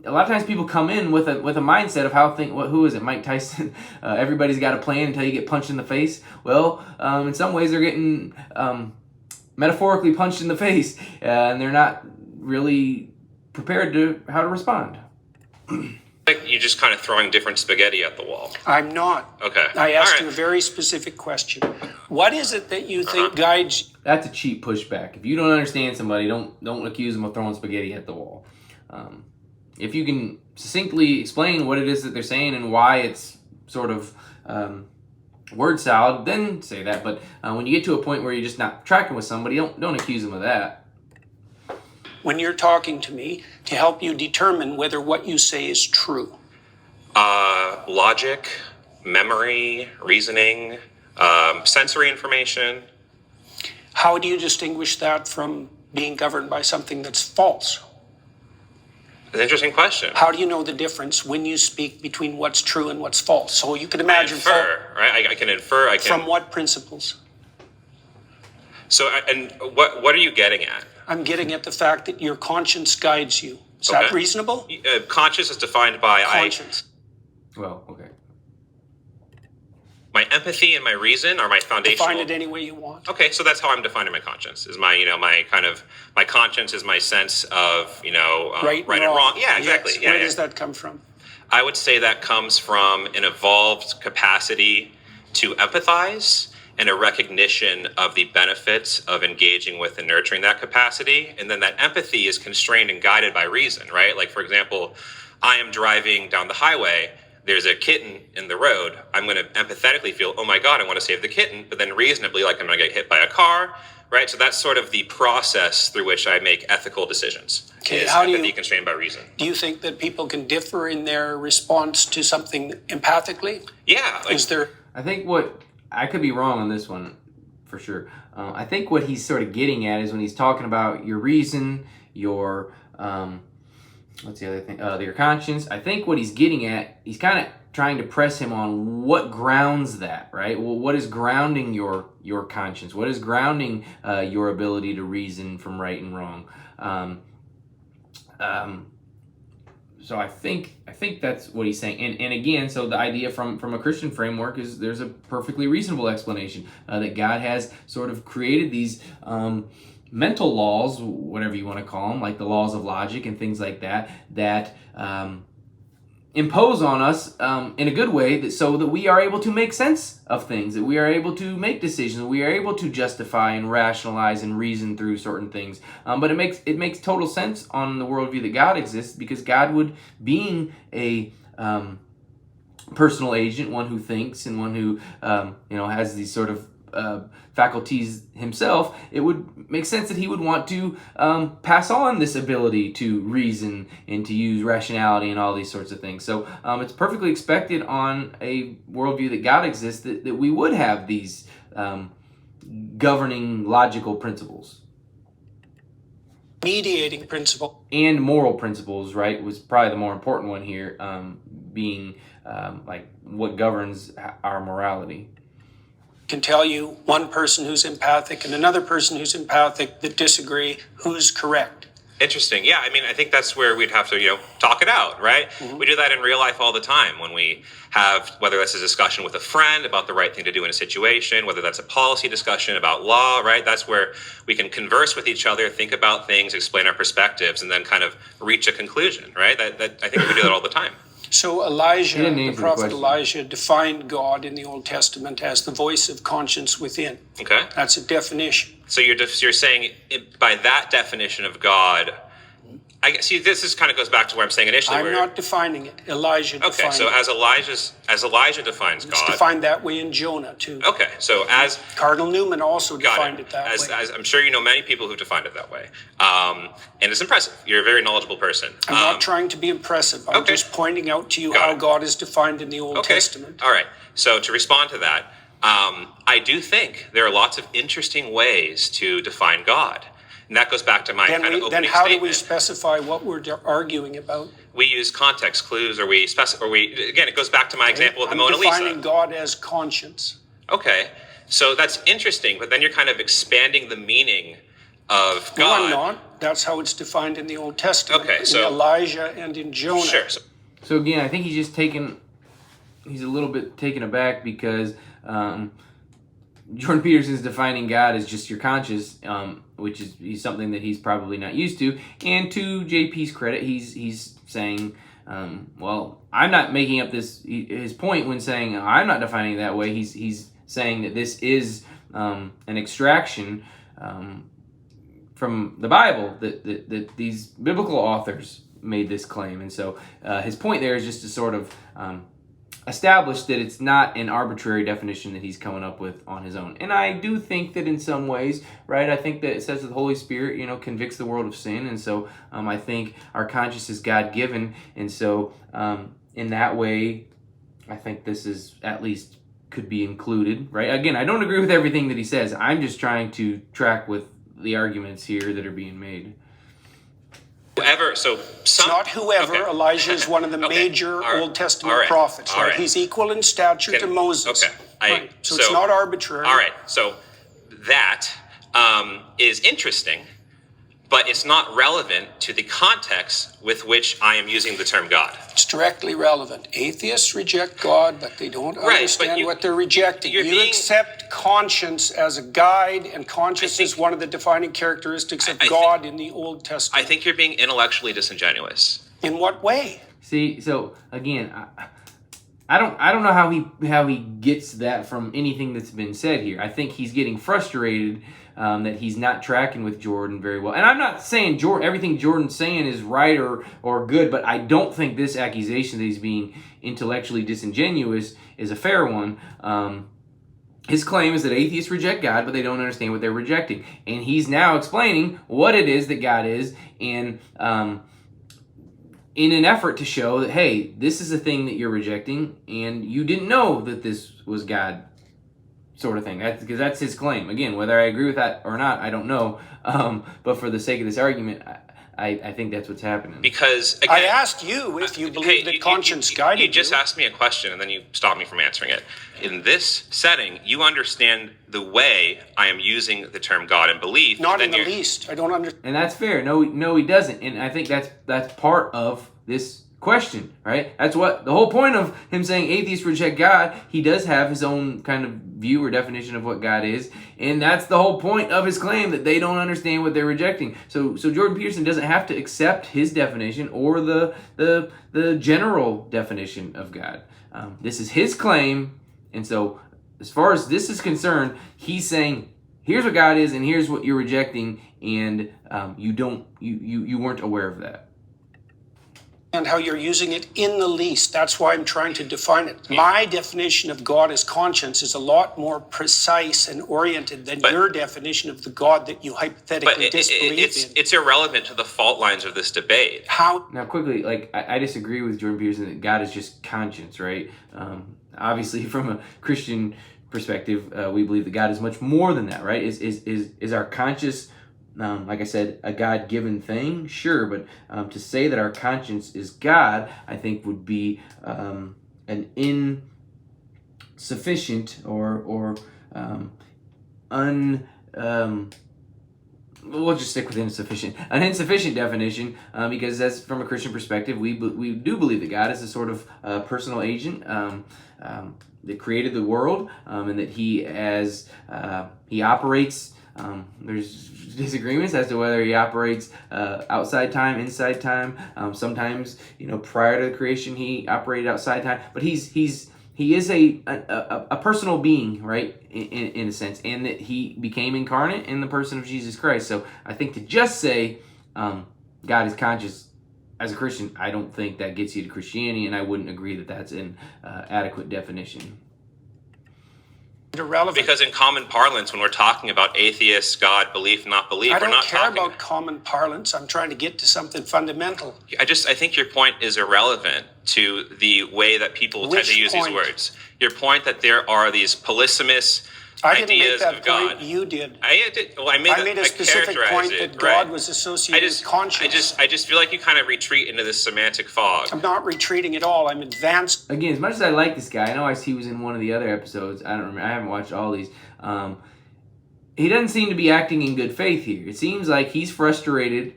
a lot of times people come in with a mindset of who is it, Mike Tyson? Everybody's got a plan until you get punched in the face. Well, in some ways they're getting metaphorically punched in the face, and they're not really prepared to how to respond. like you're just kind of throwing different spaghetti at the wall. I'm not. Okay. I asked All right. you a very specific question. What is it that you think guides? That's a cheap pushback. If you don't understand somebody, don't accuse them of throwing spaghetti at the wall. If you can succinctly explain what it is that they're saying and why it's sort of word salad, then say that. But when you get to a point where you're just not tracking with somebody, don't accuse them of that. When you're talking to me to help you determine whether what you say is true? Logic, memory, reasoning, sensory information. How do you distinguish that from being governed by something that's false? An interesting question. How do you know the difference when you speak between what's true and what's false? So you can I imagine infer, right? I can infer. I can. from what principles? So, and what are you getting at? I'm getting at the fact that your conscience guides you. Is that reasonable? Conscious is defined by Conscience. Well, okay. My empathy and my reason are my foundational. Define it any way you want. Okay, so that's how I'm defining my conscience. Is my my conscience is my sense of Right and wrong. Yeah, exactly. Yes. Yeah, Where yeah. does that come from? I would say that comes from an evolved capacity to empathize and a recognition of the benefits of engaging with and nurturing that capacity. And then that empathy is constrained and guided by reason, right? Like, for example, I am driving down the highway. There's a kitten in the road. I'm going to empathetically feel, oh my God, I want to save the kitten. But then reasonably, like, I'm going to get hit by a car, right? So that's sort of the process through which I make ethical decisions. Okay, is how do empathy you- constrained by reason? Do you think that people can differ in their response to something empathically? Yeah. Like, Is there? I think I could be wrong on this one, for sure. I think what he's sort of getting at is when he's talking about your reason, your what's the other thing? Your conscience. I think what he's getting at, he's kind of trying to press him on what grounds that, right? Well, what is grounding your conscience? What is grounding your ability to reason from right and wrong? So I think that's what he's saying. And again, so the idea from a Christian framework is there's a perfectly reasonable explanation that God has sort of created these mental laws, whatever you want to call them, like the laws of logic and things like that, that impose on us in a good way, so that we are able to make sense of things, that we are able to make decisions, we are able to justify and rationalize and reason through certain things. But it makes total sense on the worldview that God exists, because God being a personal agent, one who thinks and one who has these sort of faculties himself, it would make sense that he would want to pass on this ability to reason and to use rationality and all these sorts of things. So it's perfectly expected on a worldview that God exists that we would have these governing logical principles. mediating principle. And moral principles, right, was probably the more important one here, being like what governs our morality. Can tell you one person who's empathic and another person who's empathic that disagree who's correct. Interesting. Yeah, I mean, I think that's where we'd have to, talk it out, right? We do that in real life all the time when we have, whether that's a discussion with a friend about the right thing to do in a situation, whether that's a policy discussion about law, right? That's where we can converse with each other, think about things, explain our perspectives, and then kind of reach a conclusion, right? That I think we do that all the time. So Elijah, didn't the answer the prophet question. Elijah, defined God in the Old Testament as the voice of conscience within. Okay. That's a definition. So you're saying by that definition of God, I guess, see, this kind of goes back to where I'm saying initially. I'm not defining it. Elijah Okay, defined so it. as Elijah defines It's God. defined that way in Jonah, too. Okay, so as Cardinal Newman also got defined it that way. as I'm sure you know many people who've defined it that way, and it's impressive. You're a very knowledgeable person. I'm not trying to be impressive. I'm okay. just pointing out to you Got how it. God is defined in the Old Okay. Testament. All right. So to respond to that, I do think there are lots of interesting ways to define God. And that goes back to my kind of opening Then how statement. do we specify what we're arguing about? We use context clues, or we again, it goes back to my example of the I'm Mona defining Lisa. God as conscience. Okay. So that's interesting, but then you're kind of expanding the meaning of No, God. I'm not. That's how it's defined in the Old Testament. Okay, so- in Elijah and in Jonah. Sure. So again, I think he's a little bit taken aback because Jordan Peterson's defining God as just your conscience, which is something that he's probably not used to. And to JP's credit, he's saying, well, I'm not making up his point when saying I'm not defining it that way. He's saying that this is an extraction from the Bible, that these biblical authors made this claim. And so his point there is just to sort of establish that it's not an arbitrary definition that he's coming up with on his own. And I do think that in some ways, right, I think that it says that the Holy Spirit, convicts the world of sin. And so I think our conscience is God-given. And so in that way, I think this is at least could be included, right? Again, I don't agree with everything that he says. I'm just trying to track with the arguments here that are being made. It's not whoever. Okay. Elijah is one of the Okay. major All right. Old Testament All right. prophets. All Right? right. He's equal in stature to Moses. Okay. Right. So it's not arbitrary. All right. So that is interesting, but it's not relevant to the context with which I am using the term God. It's directly relevant. Atheists reject God, but they don't Right, understand but what they're rejecting. you're You being- accept conscience as a guide, and conscience is one of the defining characteristics of I God in the Old Testament. I think you're being intellectually disingenuous. In what way? See, so again, I don't know how he gets that from anything that's been said here. I think he's getting frustrated that he's not tracking with Jordan very well. And I'm not saying everything Jordan's saying is right or good, but I don't think this accusation that he's being intellectually disingenuous is a fair one. His claim is that atheists reject God, but they don't understand what they're rejecting. And he's now explaining what it is that God is, and in an effort to show that, hey, this is a thing that you're rejecting, and you didn't know that this was God, sort of thing. Because that's his claim. Again, whether I agree with that or not, I don't know. But for the sake of this argument, I think that's what's happening. Because, again, I asked you if you believe that conscience guided you. You just asked me a question, and then you stopped me from answering it. In this setting, you understand the way I am using the term God and belief. Not then in the you're- least. I don't understand. And that's fair. No, he doesn't. And I think that's part of this question, right? That's what the whole point of him saying atheists reject God. He does have his own kind of view or definition of what God is, and that's the whole point of his claim, that they don't understand what they're rejecting. So Jordan Peterson doesn't have to accept his definition or the general definition of God. This is his claim, and so as far as this is concerned, he's saying, here's what God is, and here's what you're rejecting, and you weren't aware of that. And how you're using it in the least. That's why I'm trying to define it. My definition of God as conscience is a lot more precise and oriented than your definition of the God that you hypothetically disbelieve in. It's irrelevant to the fault lines of this debate. How? Now, quickly, I disagree with Jordan Peterson that God is just conscience, right? Obviously, from a Christian perspective, we believe that God is much more than that, right? Is our conscience like I said, a God-given thing, sure, but to say that our conscience is God, I think would be an insufficient or we'll just stick with insufficient. An insufficient definition, because as from a Christian perspective, we do believe that God is a sort of personal agent that created the world, and that He operates. There's disagreements as to whether He operates outside time, inside time. Sometimes, prior to the creation, He operated outside time, but He is a personal being, right, in a sense, and that He became incarnate in the person of Jesus Christ. So I think to just say God is conscious as a Christian, I don't think that gets you to Christianity, and I wouldn't agree that that's an adequate definition. Irrelevant. Because in common parlance, when we're talking about atheist, God, belief, not belief, I we're don't not care talking about common parlance. I'm trying to get to something fundamental. I think your point is irrelevant to the way that people tend Which to use point? these words. Your point that there are these polysemous I didn't make ideas that of God. point. You did. I did. Well, I made a specific point that God was associated with conscience. I just feel like you kind of retreat into this semantic fog. I'm not retreating at all. I'm advanced. Again, as much as I like this guy, I know he was in one of the other episodes. I don't remember. I haven't watched all these. He doesn't seem to be acting in good faith here. It seems like he's frustrated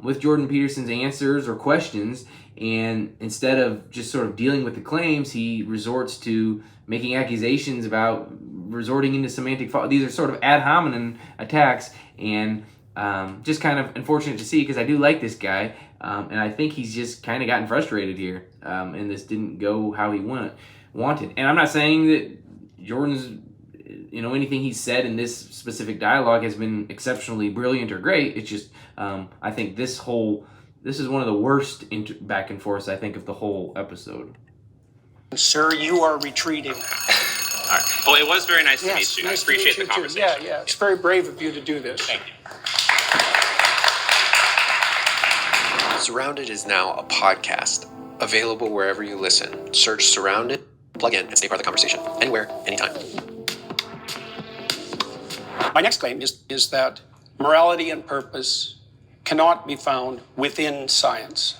with Jordan Peterson's answers or questions, and instead of just sort of dealing with the claims, he resorts to making accusations about resorting into semantic fog. These are sort of ad hominem attacks, and just kind of unfortunate to see, because I do like this guy, and I think he's just kind of gotten frustrated here, and this didn't go how he wanted. And I'm not saying that Jordan's, anything he said in this specific dialogue has been exceptionally brilliant or great. It's just, I think this is one of the worst back and forths, I think, of the whole episode. Sir, you are retreating. All right. Well, it was very nice to meet you. Nice I appreciate to meet the you too. conversation. Yeah. It's very brave of you to do this. Thank you. Surrounded is now a podcast, available wherever you listen. Search Surrounded, plug in, and stay part of the conversation. Anywhere, anytime. My next claim is that morality and purpose cannot be found within science.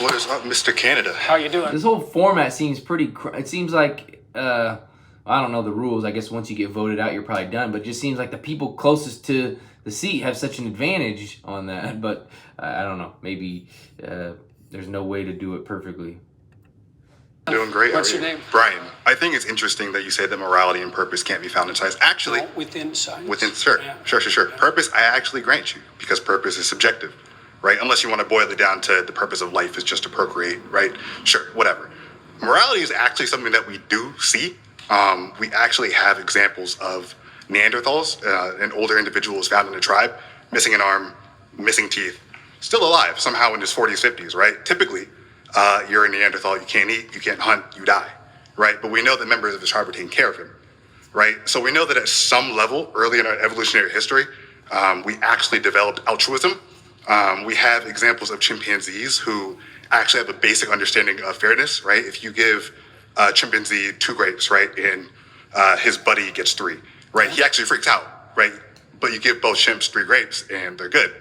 What is up, Mr. Canada? How you doing? This whole format seems pretty. It seems like I don't know the rules. I guess once you get voted out, you're probably done. But it just seems like the people closest to the seat have such an advantage on that. But I don't know. Maybe there's no way to do it perfectly. Doing great. What's How are your you? name? Brian. I think it's interesting that you say that morality and purpose can't be found in science. Actually, No, within science. sure. Yeah. Purpose, I actually grant you, because purpose is subjective, right? Unless you want to boil it down to the purpose of life is just to procreate, right? Sure, whatever. Morality is actually something that we do see. We actually have examples of Neanderthals, and older individuals found in a tribe, missing an arm, missing teeth, still alive somehow in his 40s, 50s, right? Typically, you're a Neanderthal, you can't eat, you can't hunt, you die, right? But we know that members of his tribe were taking care of him, right? So we know that at some level, early in our evolutionary history, we actually developed altruism. We have examples of chimpanzees who actually have a basic understanding of fairness, right? If you give a chimpanzee 2 grapes, right, and his buddy gets 3, right? He actually freaks out, right? But you give both chimps 3 grapes and they're good.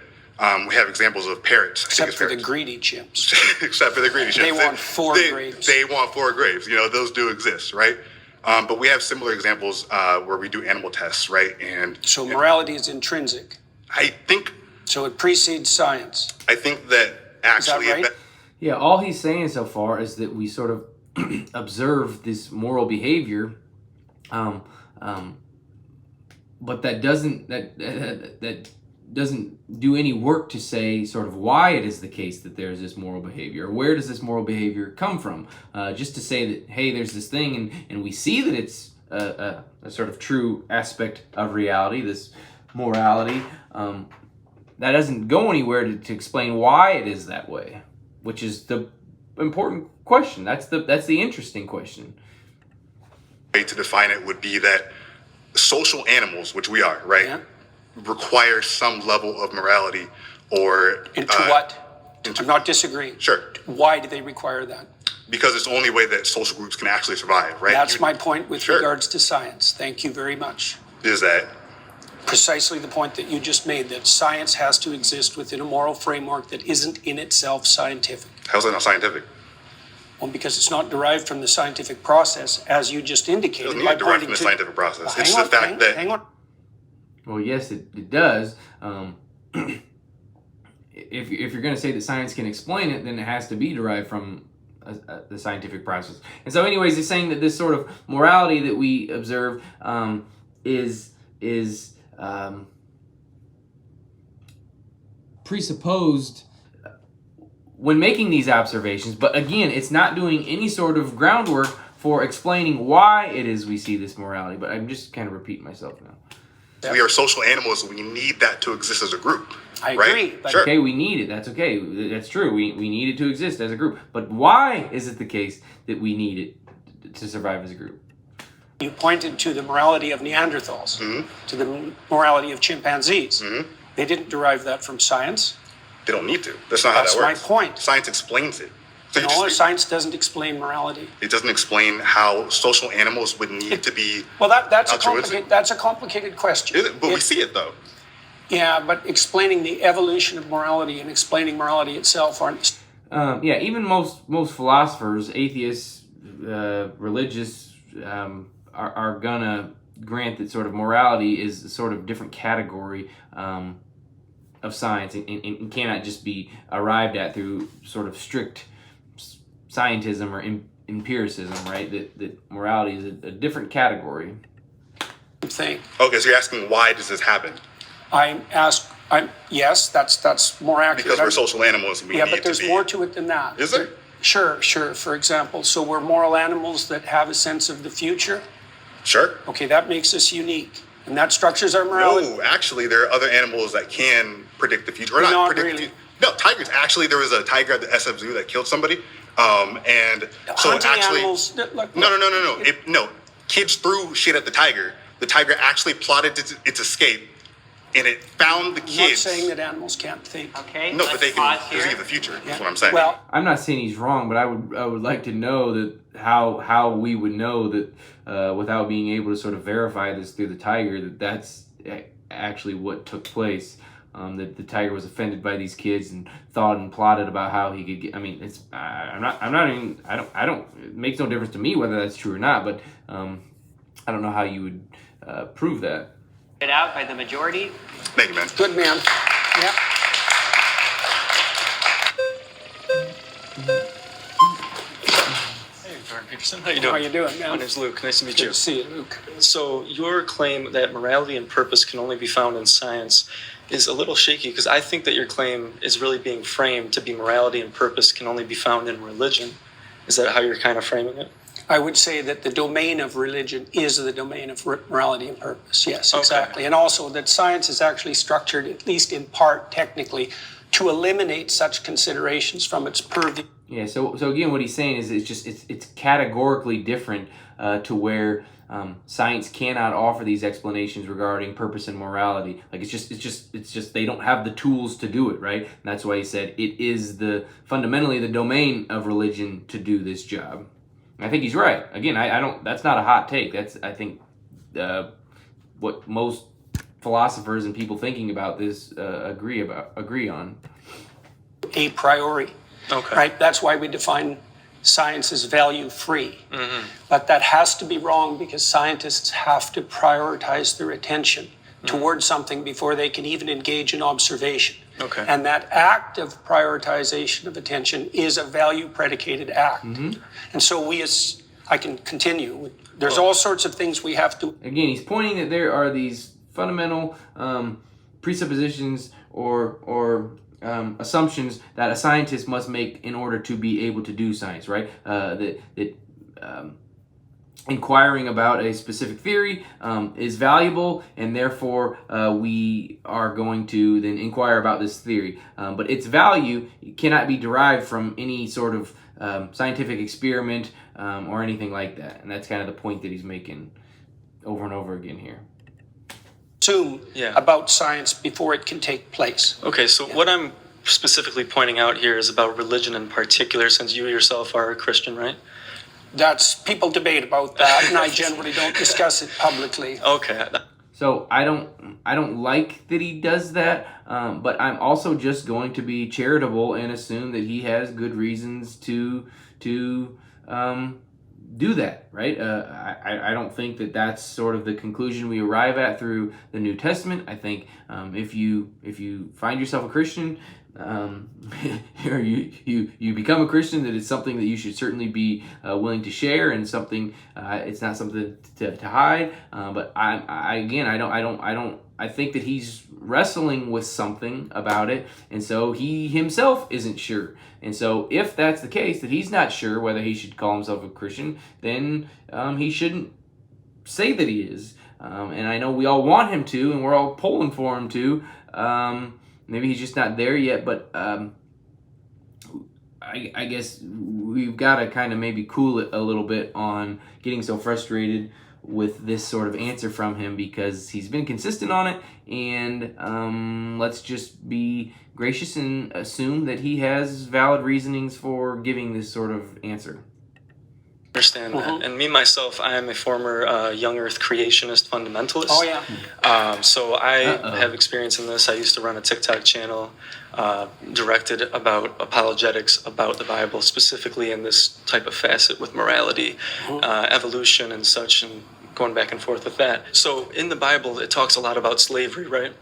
We have examples of parrots. Except for the greedy chimps. Except for the greedy chimps. They want 4 grapes. They want 4 grapes. Those do exist, right? But we have similar examples where we do animal tests, right? So morality is intrinsic. I think So it precedes science. that actually. Is that right? Yeah, all he's saying so far is that we sort of observe this moral behavior, but that doesn't do any work to say sort of why it is the case that there's this moral behavior. Where does this moral behavior come from? Just to say that, hey, there's this thing, and we see that it's a sort of true aspect of reality, this morality. That doesn't go anywhere to explain why it is that way, which is the important question. That's the interesting question. Way to define it would be that social animals, which we are, right, Yeah. require some level of morality or. Into what? I'm not disagreeing. Sure. Why do they require that? because it's the only way that social groups can actually survive, right? That's my point with Sure. regards to science. Thank you very much. Is that Precisely the point that you just made, that science has to exist within a moral framework that isn't in itself scientific. how's that not scientific? Well, because it's not derived from the scientific process, as you just It indicated. doesn't by need to derive pointing from the to- scientific process. Hang It's on, the fact that hang on. Well, yes, it does. If you're going to say that science can explain it, then it has to be derived from the scientific process. And so, anyways, it's saying that this sort of morality that we observe is presupposed when making these observations. But again, it's not doing any sort of groundwork for explaining why it is we see this morality. But I'm just kind of repeating myself now. we are social animals, we need that to exist as a group. I right? agree, but- Sure. Okay, we need it. That's okay. That's true. We need it to exist as a group. But why is it the case that we need it to survive as a group? You pointed to the morality of Neanderthals, to the morality of chimpanzees. They didn't derive that from science. They don't need to. That's not That's how that my works. point. Science explains it. So you No, just- science doesn't explain morality. it doesn't explain how social animals would need to be. Well, that's Altruistic? a complicated question. Is it? But we see it though. Yeah, but explaining the evolution of morality and explaining morality itself aren't. Yeah, even most philosophers, atheists, religious, are gonna grant that sort of morality is a sort of different category of science and cannot just be arrived at through sort of strict scientism or empiricism, right? That morality is a different category. Thing. Okay, so you're asking why does this happen? Yes, that's more accurate. Because we're social animals and we Yeah, need but there's to be. more to it than that. Is there? Sure. For example, so we're moral animals that have a sense of the future. Sure. Okay, that makes us unique, and that structures our morality. No, actually, there are other animals that can predict the future. Or Not predict really. the future. No, tigers. Actually, there was a tiger at the SF Zoo that killed somebody. And so Hunting actually, animals. Look, no. Kids threw shit at the tiger. The tiger actually plotted its escape, and it found the I'm not kids. saying that animals can't think. Okay, No, but let's they can pause here. perceive the future. Yeah. That's what I'm saying. Well, I'm not saying he's wrong, but I would like to know that how we would know that without being able to sort of verify this through the tiger that's actually what took place. That the tiger was offended by these kids and thought and plotted about how he could get. I mean, it's I'm not even I don't. It makes no difference to me whether that's true or not. But I don't know how you would prove that. It out by the majority. Thank you, man. good man. Yeah. Hey, Jordan Peterson. How you How doing? you doing, man? My name's Luke. Nice to meet Good you. to see you, Luke. So your claim that morality and purpose can only be found in science is a little shaky because I think that your claim is really being framed to be morality and purpose can only be found in religion. Is that how you're kind of framing it? I would say that the domain of religion is the domain of morality and purpose. Yes, Okay. exactly. And also that science is actually structured, at least in part, technically, to eliminate such considerations from its purview. Yeah. So again, what he's saying is it's categorically different to where science cannot offer these explanations regarding purpose and morality. Like it's just they don't have the tools to do it, right? And that's why he said it is fundamentally the domain of religion to do this job. And I think he's right. Again, I don't. That's not a hot take. That's I think what most philosophers and people thinking about this agree on. A priori. Okay. Right? That's why we define science as value free. But that has to be wrong because scientists have to prioritize their attention towards something before they can even engage in observation. Okay. And that act of prioritization of attention is a value predicated act. And so I can continue. There's all sorts of things we have to. Again, he's pointing that there are these fundamental presuppositions or assumptions that a scientist must make in order to be able to do science, right? Inquiring about a specific theory is valuable, and therefore we are going to then inquire about this theory. But its value cannot be derived from any sort of scientific experiment or anything like that. And that's kind of the point that he's making over and over again here. Assume Yeah. about science before it can take place. Okay, so what I'm specifically pointing out here is about religion in particular, since you yourself are a Christian, right? People debate about that, and I generally don't discuss it publicly. Okay. So I don't like that he does that, but I'm also just going to be charitable and assume that he has good reasons to do that, right? I don't think that that's sort of the conclusion we arrive at through the New Testament. I think if you find yourself a Christian, or you become a Christian, that it's something that you should certainly be willing to share, and something it's not something to hide. But I think that he's wrestling with something about it, and so he himself isn't sure. And so if that's the case, that he's not sure whether he should call himself a Christian, then he shouldn't say that he is. And I know we all want him to, and we're all pulling for him to. Maybe he's just not there yet, but I guess we've got to kind of maybe cool it a little bit on getting so frustrated with this sort of answer from him, because he's been consistent on it, and let's just be gracious and assume that he has valid reasonings for giving this sort of answer. Understand that. And me myself, I am a former young earth creationist fundamentalist. Oh yeah. So I have experience in this. I used to run a TikTok channel directed about apologetics about the Bible, specifically in this type of facet with morality, evolution and such, and going back and forth with that. So in the Bible, it talks a lot about slavery, right?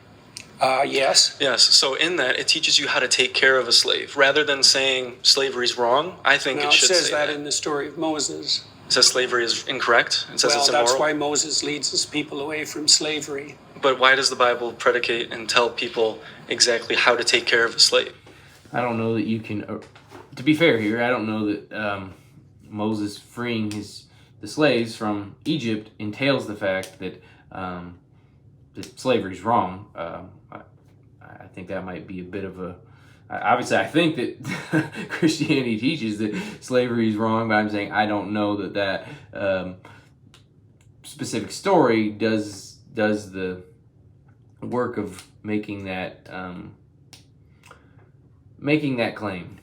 Yes. Yes. So in that, it teaches you how to take care of a slave. Rather than saying slavery is wrong, I think it should say that. It says that in the story of Moses. It says slavery is incorrect. It says it's immoral. That's why Moses leads his people away from slavery. But why does the Bible predicate and tell people exactly how to take care of a slave? I don't know that you can. To be fair here, I don't know that Moses freeing the slaves from Egypt entails the fact that that slavery is wrong. I think that might be a bit of a. Obviously, I think that Christianity teaches that slavery is wrong, but I'm saying I don't know that specific story does the work of making that claim.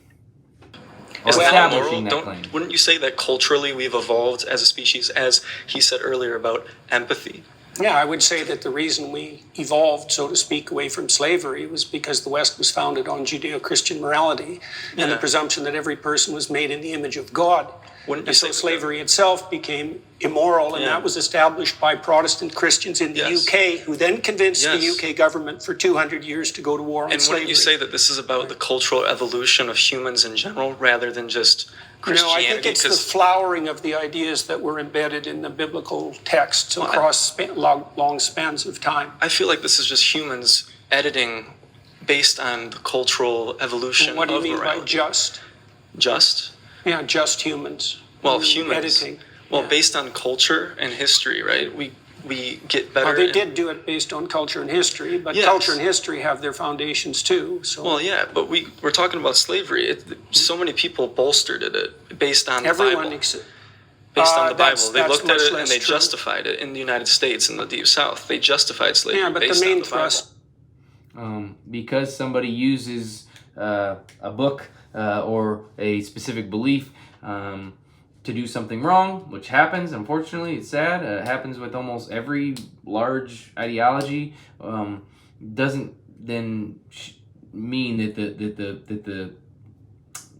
Or establishing that claim. Wouldn't you say that culturally we've evolved as a species, as he said earlier about empathy? Yeah, I would say that the reason we evolved, so to speak, away from slavery was because the West was founded on Judeo-Christian morality and the presumption that every person was made in the image of God. And so slavery itself became immoral, and that was established by Protestant Christians in the UK, who then convinced the UK government for 200 years to go to war on slavery. And wouldn't you say that this is about the cultural evolution of humans in general, rather than just Christianity? No, I think it's the flowering of the ideas that were embedded in the biblical texts across long spans of time. I feel like this is just humans editing based on the cultural evolution of morality. What do you mean by just? Just? Yeah, just humans. Well, humans. Editing. Well, based on culture and history, right? We get better. They did do it based on culture and history, but culture and history have their foundations too. So. Well, yeah, but we're talking about slavery. So many people bolstered it based on the Bible. Based on the Bible. They looked at it and they justified it in the United States and the Deep South. They justified slavery based on the Bible. Because somebody uses a book or a specific belief to do something wrong, which happens, unfortunately, it's sad. It happens with almost every large ideology. Doesn't then mean that the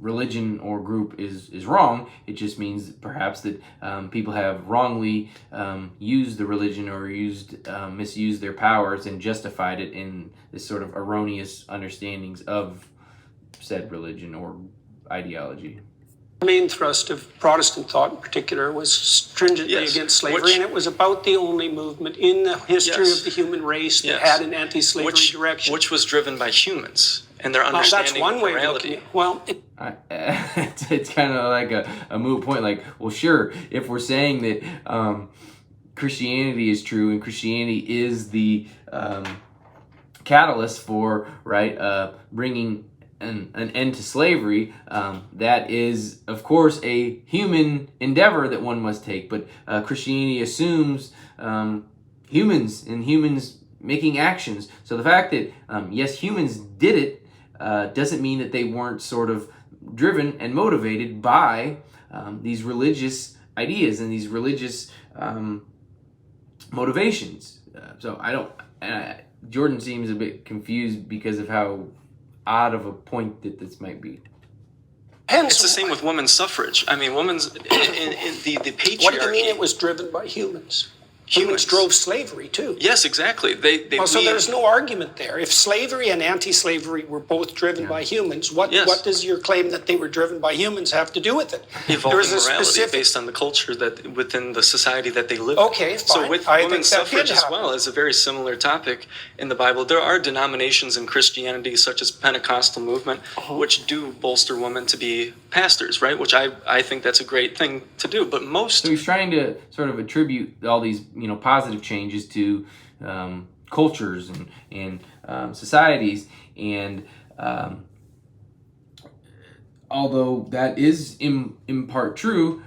religion or group is wrong. It just means perhaps that people have wrongly used the religion or misused their powers and justified it in this sort of erroneous understandings of said religion or ideology. The main thrust of Protestant thought in particular was stringently against slavery, and it was about the only movement in the history of the human race that had an anti-slavery direction. Which was driven by humans and their understanding of morality. It's kind of like a moot point. Like, well, sure, if we're saying that Christianity is true and Christianity is the catalyst for bringing an end to slavery, that is, of course, a human endeavor that one must take. But Christianity assumes humans and humans making actions. So the fact that, yes, humans did it doesn't mean that they weren't sort of driven and motivated by these religious ideas and these religious motivations. So I don't. Jordan seems a bit confused because of how odd of a point that this might be. It's the same with women's suffrage. I mean, women's in the patriarchy. What do you mean it was driven by humans? Humans drove slavery too. Yes, exactly. So there's no argument there. If slavery and anti-slavery were both driven by humans, what does your claim that they were driven by humans have to do with it? Evolving morality based on the culture that within the society that they live in. Okay, fine. So with women's suffrage as well is a very similar topic in the Bible. There are denominations in Christianity such as Pentecostal movement which do bolster women to be pastors, right? Which I think that's a great thing to do. But most So he's trying to sort of attribute all these positive changes to cultures and societies, and although that is in part true,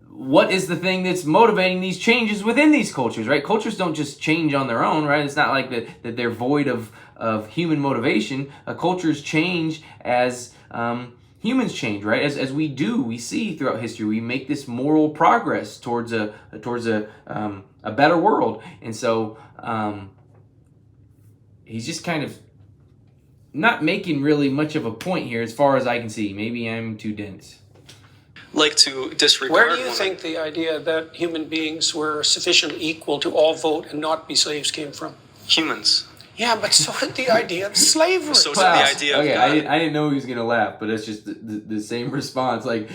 what is the thing that's motivating these changes within these cultures, right? Cultures don't just change on their own, right? It's not like that they're void of human motivation. Cultures change as humans change, right? As we see throughout history, we make this moral progress towards a better world, and so he's just kind of not making really much of a point here, as far as I can see. Maybe I'm too dense. Like to disregard. Where do you think the idea that human beings were sufficiently equal to all vote and not be slaves came from? Humans. Yeah, but so did the idea of slavery. So did the idea of God. I didn't know he was gonna laugh, but it's just the same response. Like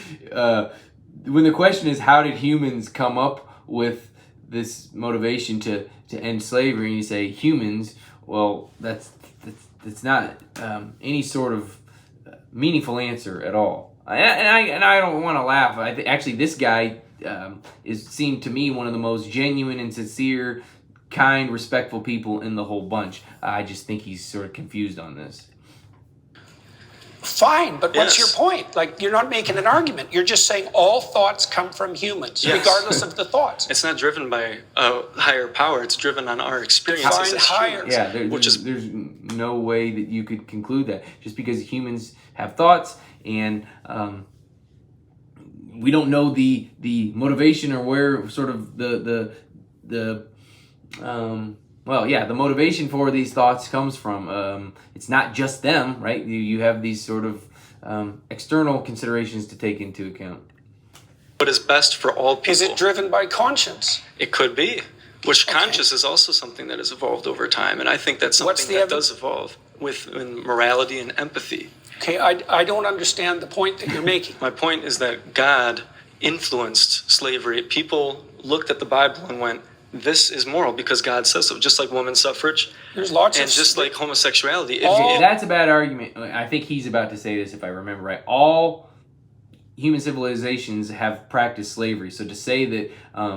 when the question is, how did humans come up with this motivation to end slavery, and you say humans, well, that's not any sort of meaningful answer at all. And I don't want to laugh. Actually, this guy seemed to me one of the most genuine and sincere, kind, respectful people in the whole bunch. I just think he's sort of confused on this. Fine, but what's your point? Like, you're not making an argument. You're just saying all thoughts come from humans, regardless of the thoughts. It's not driven by a higher power. It's driven on our experiences as humans. Yeah, there's no way that you could conclude that. Just because humans have thoughts and we don't know the motivation or where sort of the motivation for these thoughts comes from. It's not just them, right? You have these sort of external considerations to take into account. What is best for all people. Is it driven by conscience? It could be. Which conscience is also something that has evolved over time. And I think that's something that does evolve in morality and empathy. Okay, I don't understand the point that you're making. My point is that God influenced slavery. People looked at the Bible and went, this is moral because God says so. Just like women's suffrage. There's lots and just like homosexuality. That's a bad argument. I think he's about to say this, if I remember right. All human civilizations have practiced slavery. So to say that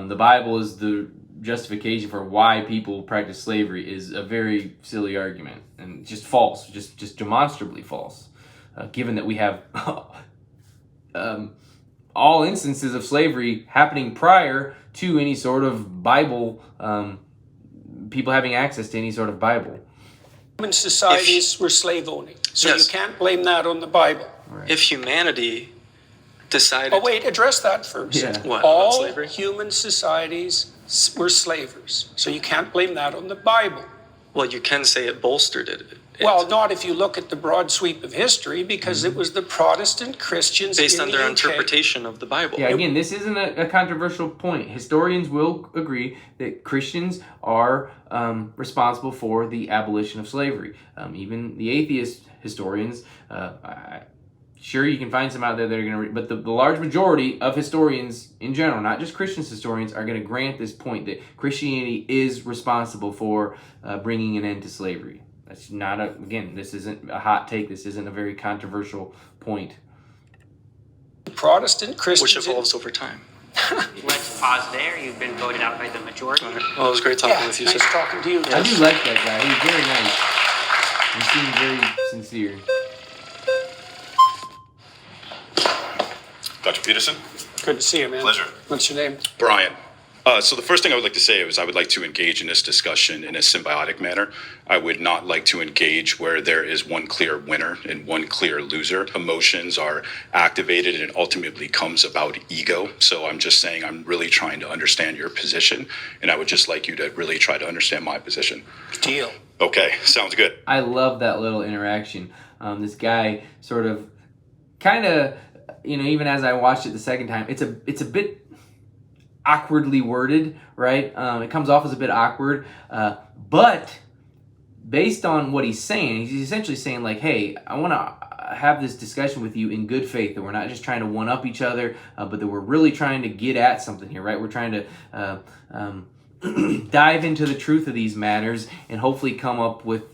the Bible is the justification for why people practice slavery is a very silly argument and just false, just demonstrably false. Given that we have all instances of slavery happening prior to any sort of Bible, people having access to any sort of Bible. Human societies were slave owning, so you can't blame that on the Bible. Right. If humanity decided... Oh wait, address that first. Yeah. What, all slavery? Human societies were slavers, so you can't blame that on the Bible. Well, you can say it bolstered it. Well, not if you look at the broad sweep of history, because it was the Protestant Christians based in on the their UK. interpretation of the Bible. Yeah, again, this isn't a controversial point. Historians will agree that Christians are responsible for the abolition of slavery. Even the atheist historians, sure, you can find some out there that are going to, but the large majority of historians in general, not just Christian historians, are going to grant this point that Christianity is responsible for bringing an end to slavery. That's not again, this isn't a hot take. This isn't a very controversial point. Protestant Christians, which evolves over time. Let's pause there. You've been voted out by the majority. Right. Well, it was great talking with you, nice sir. talking to you. I do like that guy. He's very nice. He seemed very sincere. Dr. Peterson? Good to see you, man. Pleasure. What's your name? Brian. So the first thing I would like to say is I would like to engage in this discussion in a symbiotic manner. I would not like to engage where there is one clear winner and one clear loser. Emotions are activated and it ultimately comes about ego. So I'm just saying I'm really trying to understand your position, and I would just like you to really try to understand my position. Deal. Okay, sounds good. I love that little interaction. This guy sort of, kind of, even as I watched it the second time, it's a bit awkwardly worded, right? It comes off as a bit awkward, but based on what he's saying, he's essentially saying like, hey, I want to have this discussion with you in good faith, that we're not just trying to one up each other, but that we're really trying to get at something here, right? We're trying to dive into the truth of these matters and hopefully come up with,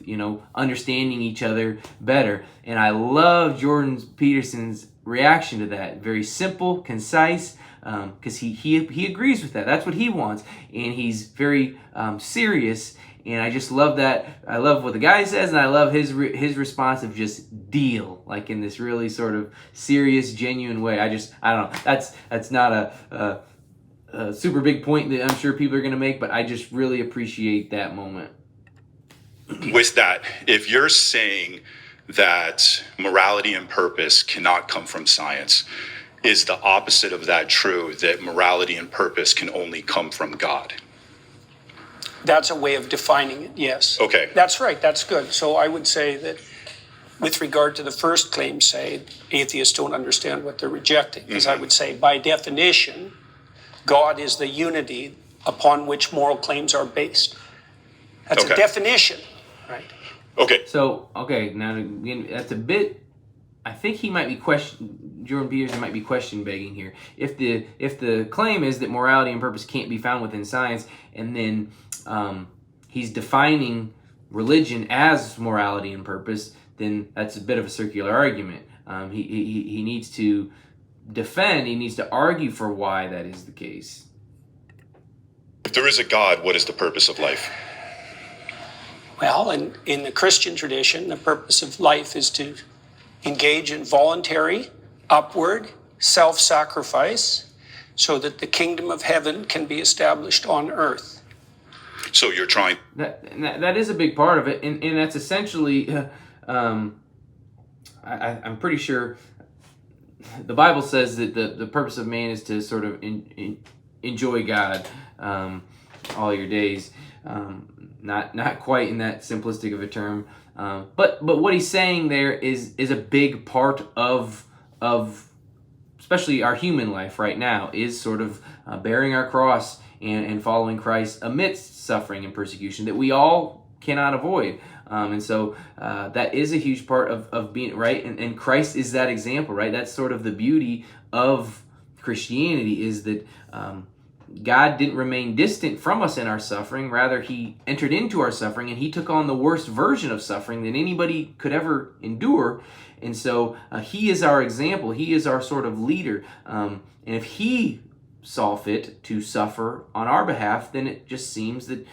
understanding each other better. And I love Jordan Peterson's reaction to that. Very simple, concise, because he agrees with that. That's what he wants, and he's very serious. And I just love that. I love what the guy says, and I love his response of just deal, like in this really sort of serious, genuine way. I don't know. That's not a super big point that I'm sure people are going to make, but I just really appreciate that moment. With that, if you're saying that morality and purpose cannot come from science, is the opposite of that true, that morality and purpose can only come from God? That's a way of defining it, yes. Okay. That's right, that's good. So I would say that with regard to the first claim, say, atheists don't understand what they're rejecting, because I would say, by definition, God is the unity upon which moral claims are based. That's a definition, right? Okay. So, now again, that's a bit, I think he might be Jordan Peterson might be question begging here. If the claim is that morality and purpose can't be found within science, and then he's defining religion as morality and purpose, then that's a bit of a circular argument. He needs to defend, he needs to argue for why that is the case. If there is a God, what is the purpose of life? Well, in the Christian tradition, the purpose of life is to engage in voluntary, upward, self-sacrifice so that the kingdom of heaven can be established on earth. So you're trying... That is a big part of it, and that's essentially, I'm pretty sure the Bible says that the purpose of man is to sort of enjoy God all your days. Not quite in that simplistic of a term, but what he's saying there is a big part of especially our human life right now, is sort of bearing our cross and following Christ amidst suffering and persecution that we all cannot avoid. And so that is a huge part of being right, and Christ is that example, right? That's sort of the beauty of Christianity, is that God didn't remain distant from us in our suffering. Rather, he entered into our suffering, and he took on the worst version of suffering that anybody could ever endure. And so he is our example. He is our sort of leader. And if he saw fit to suffer on our behalf, then it just seems that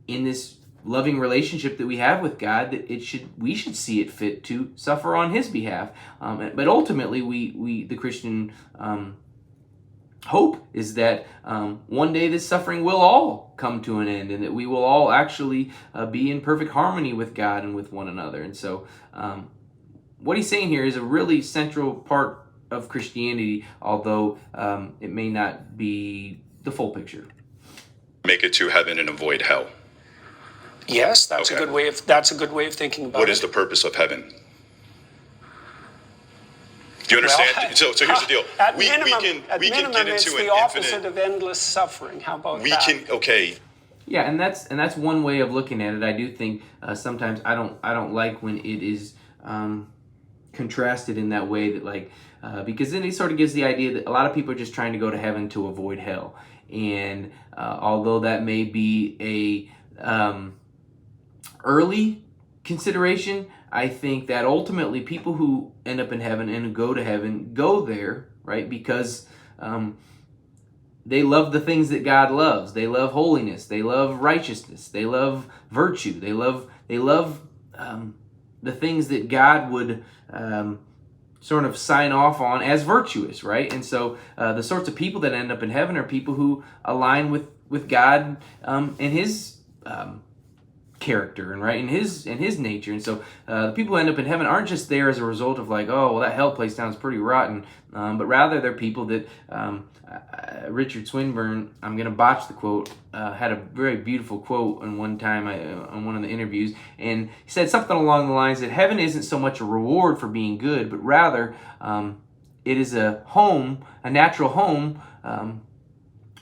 in this loving relationship that we have with God, that we should see it fit to suffer on his behalf. But ultimately, we the Christian hope is that one day this suffering will all come to an end, and that we will all actually be in perfect harmony with God and with one another. And so what he's saying here is a really central part of Christianity, although it may not be the full picture. Make it to heaven and avoid hell. Yes, that's a good way of thinking about it. What is the purpose of heaven? Do you understand? Well, so here's the deal. At We minimum, can get it's into the an opposite infinite... of endless suffering. How about that? Okay. Yeah, and that's one way of looking at it. I do think sometimes I don't like when it is contrasted in that way, that because then it sort of gives the idea that a lot of people are just trying to go to heaven to avoid hell. And although that may be a early consideration, I think that ultimately people who end up in heaven and who go to heaven go there, right? Because they love the things that God loves. They love holiness. They love righteousness. They love virtue. They love the things that God would sort of sign off on as virtuous, right? And so the sorts of people that end up in heaven are people who align with God and His character and right in His nature. And so the people who end up in heaven aren't just there as a result of like, oh, well, that hell place sounds pretty rotten, but rather they're people that Richard Swinburne, I'm going to botch the quote, had a very beautiful quote on one time on one of the interviews, and he said something along the lines that heaven isn't so much a reward for being good, but rather it is a home, a natural home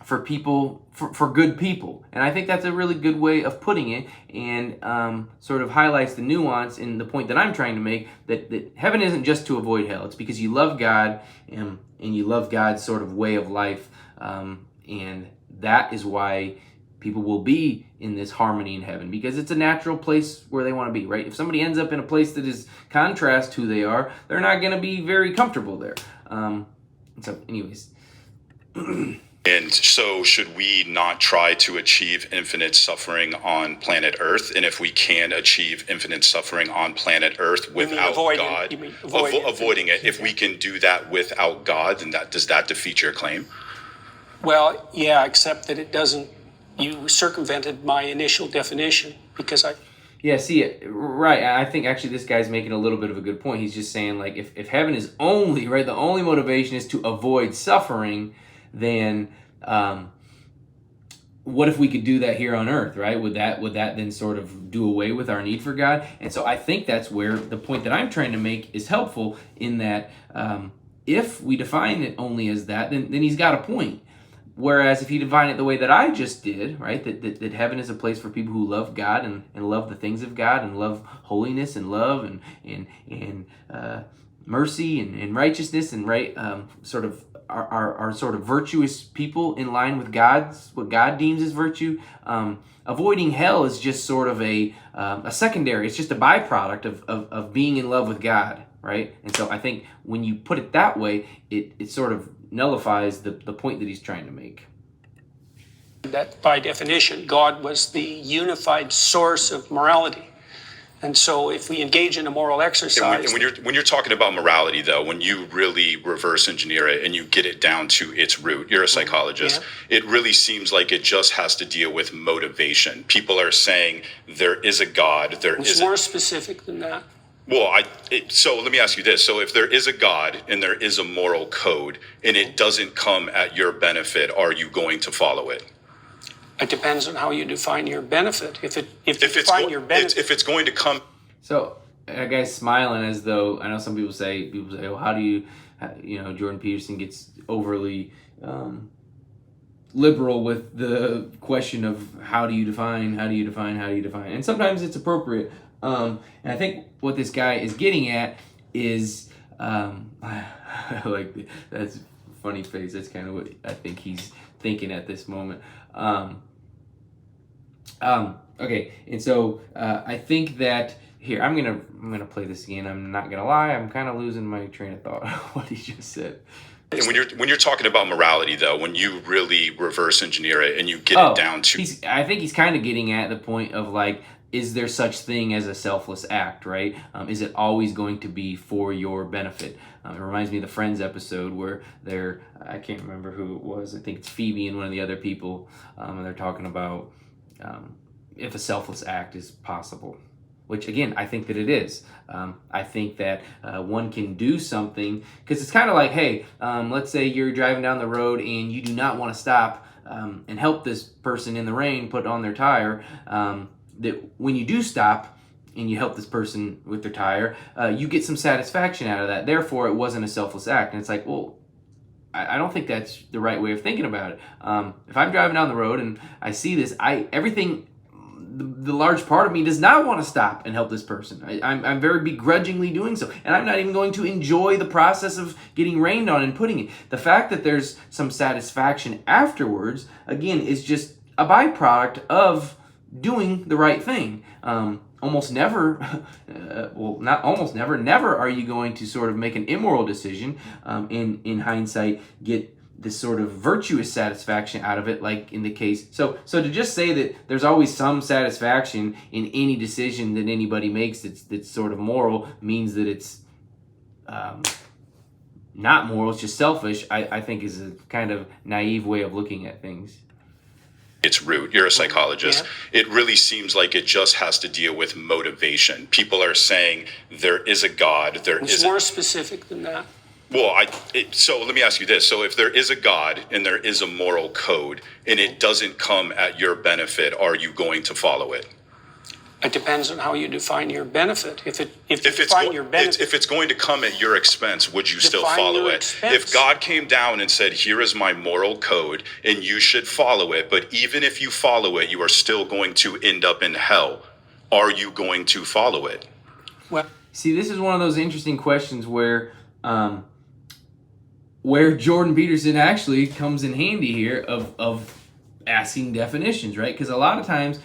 for people, for good people. And I think that's a really good way of putting it, and sort of highlights the nuance in the point that I'm trying to make, that heaven isn't just to avoid hell. It's because you love God and you love God's sort of way of life, and that is why people will be in this harmony in heaven, because it's a natural place where they want to be, right? If somebody ends up in a place that is contrast to who they are, they're not going to be very comfortable there. So anyways. And so should we not try to achieve infinite suffering on planet Earth? And if we can achieve infinite suffering on planet Earth without God, avoiding it, if we can do that without God, then does that defeat your claim? Well, yeah, except that it doesn't. You circumvented my initial definition because I. Yeah, see, right. I think actually this guy's making a little bit of a good point. He's just saying, like, if heaven is only, right, the only motivation is to avoid suffering, then what if we could do that here on earth, right? Would that then sort of do away with our need for God? And so I think that's where the point that I'm trying to make is helpful, in that if we define it only as that, then he's got a point. Whereas if you define it the way that I just did, right, that heaven is a place for people who love God and love the things of God and love holiness and love and mercy and righteousness and right, sort of are sort of virtuous people in line with what God deems as virtue. Avoiding hell is just sort of a secondary. It's just a byproduct of being in love with God, right? And so I think when you put it that way, it sort of nullifies the point that he's trying to make. That by definition, God was the unified source of morality. And so if we engage in a moral exercise... And when you're talking about morality, though, when you really reverse engineer it and you get it down to its root, you're a psychologist, it really seems like it just has to deal with motivation. People are saying there is a God, It's more specific than that. Well, so let me ask you this. So if there is a God and there is a moral code and it doesn't come at your benefit, are you going to follow it? It depends on how you define your benefit. If it's going to come. So a guy's smiling as though, I know some people say, oh, how do you Jordan Peterson gets overly liberal with the question of how do you define, and sometimes it's appropriate. And I think what this guy is getting at is, like, that's a funny face. That's kind of what I think he's thinking at this moment. Okay, and so I think that here I'm gonna play this again. I'm not gonna lie, I'm kind of losing my train of thought. What he just said. And when you're talking about morality, though, when you really reverse engineer it and you get it down to, I think he's kind of getting at the point of, like, is there such thing as a selfless act, right? Is it always going to be for your benefit? It reminds me of the Friends episode where I can't remember who it was. I think it's Phoebe and one of the other people, and they're talking about if a selfless act is possible, which, again, I think that it is. I think that one can do something, because it's kind of like, hey, let's say you're driving down the road and you do not want to stop and help this person in the rain put on their tire. That when you do stop and you help this person with their tire, you get some satisfaction out of that. Therefore, it wasn't a selfless act. And it's like, well, I don't think that's the right way of thinking about it. If I'm driving down the road and I see this, the large part of me does not want to stop and help this person. I'm very begrudgingly doing so. And I'm not even going to enjoy the process of getting rained on and putting it. The fact that there's some satisfaction afterwards, again, is just a byproduct of doing the right thing. Almost never, not almost never, never are you going to sort of make an immoral decision, in hindsight, get this sort of virtuous satisfaction out of it, like in the case. So to just say that there's always some satisfaction in any decision that anybody makes that's sort of moral means that it's not moral, it's just selfish, I think is a kind of naive way of looking at things. Its root. You're a psychologist. Yeah. It really seems like it just has to deal with motivation. People are saying there is a God. It's more specific than that. Well, so let me ask you this. So if there is a God and there is a moral code and it doesn't come at your benefit, are you going to follow it? It depends on how you define your benefit. If it's going to come at your expense, would you still follow it? Expense. If God came down and said, here is my moral code and you should follow it, but even if you follow it, you are still going to end up in hell, are you going to follow it? Well, see, this is one of those interesting questions where Jordan Peterson actually comes in handy here of asking definitions, right? Because a lot of times,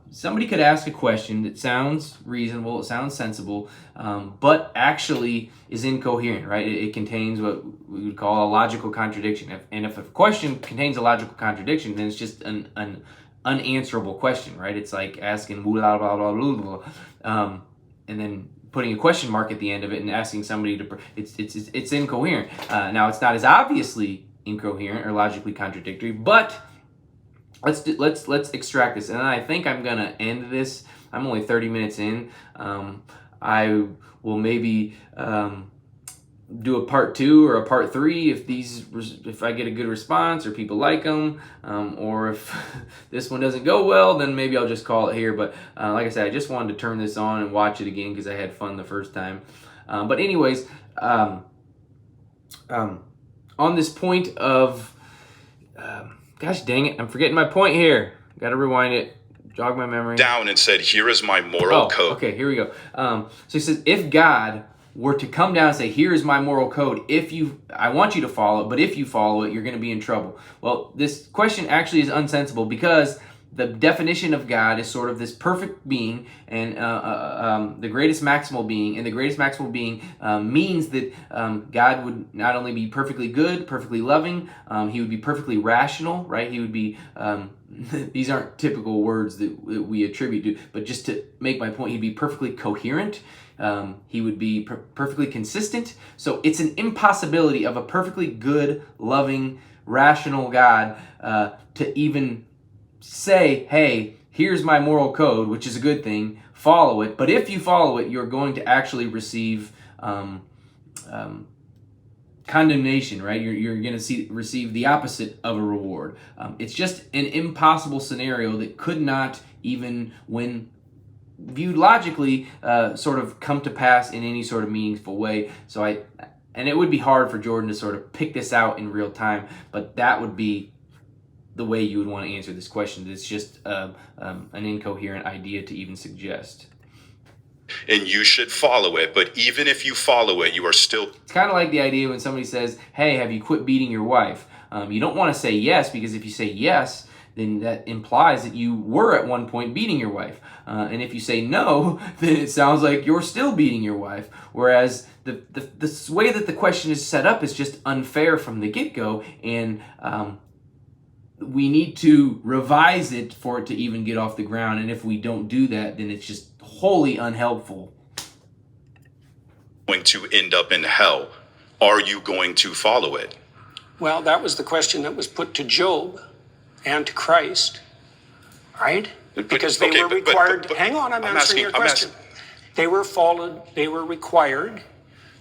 somebody could ask a question that sounds reasonable, it sounds sensible, but actually is incoherent, right? It contains what we would call a logical contradiction. If a question contains a logical contradiction, then it's just an unanswerable question, right? It's like asking blah, blah, blah, blah, blah, and then putting a question mark at the end of it and asking somebody to, it's incoherent. Now, it's not as obviously incoherent or logically contradictory, but let's extract this. And I think I'm gonna end this. I'm only 30 minutes in. I will maybe do a part 2 or a part 3 if I get a good response or people like them, or if this one doesn't go well, then maybe I'll just call it here. But like I said, I just wanted to turn this on and watch it again because I had fun the first time. But anyways, on this point of, gosh dang it, I'm forgetting my point here. Got to rewind it, jog my memory. Down and said, here is my moral code. Okay, here we go. So he says, if God were to come down and say, here is my moral code, I want you to follow it, but if you follow it, you're going to be in trouble. Well, this question actually is unsensible because the definition of God is sort of this perfect being and the greatest maximal being. And the greatest maximal being means that God would not only be perfectly good, perfectly loving, he would be perfectly rational, right? He would be, these aren't typical words that we attribute to, but just to make my point, he'd be perfectly coherent. He would be perfectly consistent. So it's an impossibility of a perfectly good, loving, rational God to even say, hey, here's my moral code, which is a good thing, follow it. But if you follow it, you're going to actually receive condemnation, right? You're going to receive the opposite of a reward. It's just an impossible scenario that could not even, when viewed logically, sort of come to pass in any sort of meaningful way. And it would be hard for Jordan to sort of pick this out in real time, but that would be the way you would want to answer this question. It's just an incoherent idea to even suggest. And you should follow it, but even if you follow it, you are still... It's kind of like the idea when somebody says, hey, have you quit beating your wife? You don't want to say yes, because if you say yes, then that implies that you were at one point beating your wife. And if you say no, then it sounds like you're still beating your wife. Whereas the way that the question is set up is just unfair from the get-go, and we need to revise it for it to even get off the ground. And if we don't do that, then it's just wholly unhelpful. Going to end up in hell. Are you going to follow it? Well, that was the question that was put to Job and to Christ, right? Because they were required. Hang on, I'm answering your question. They were required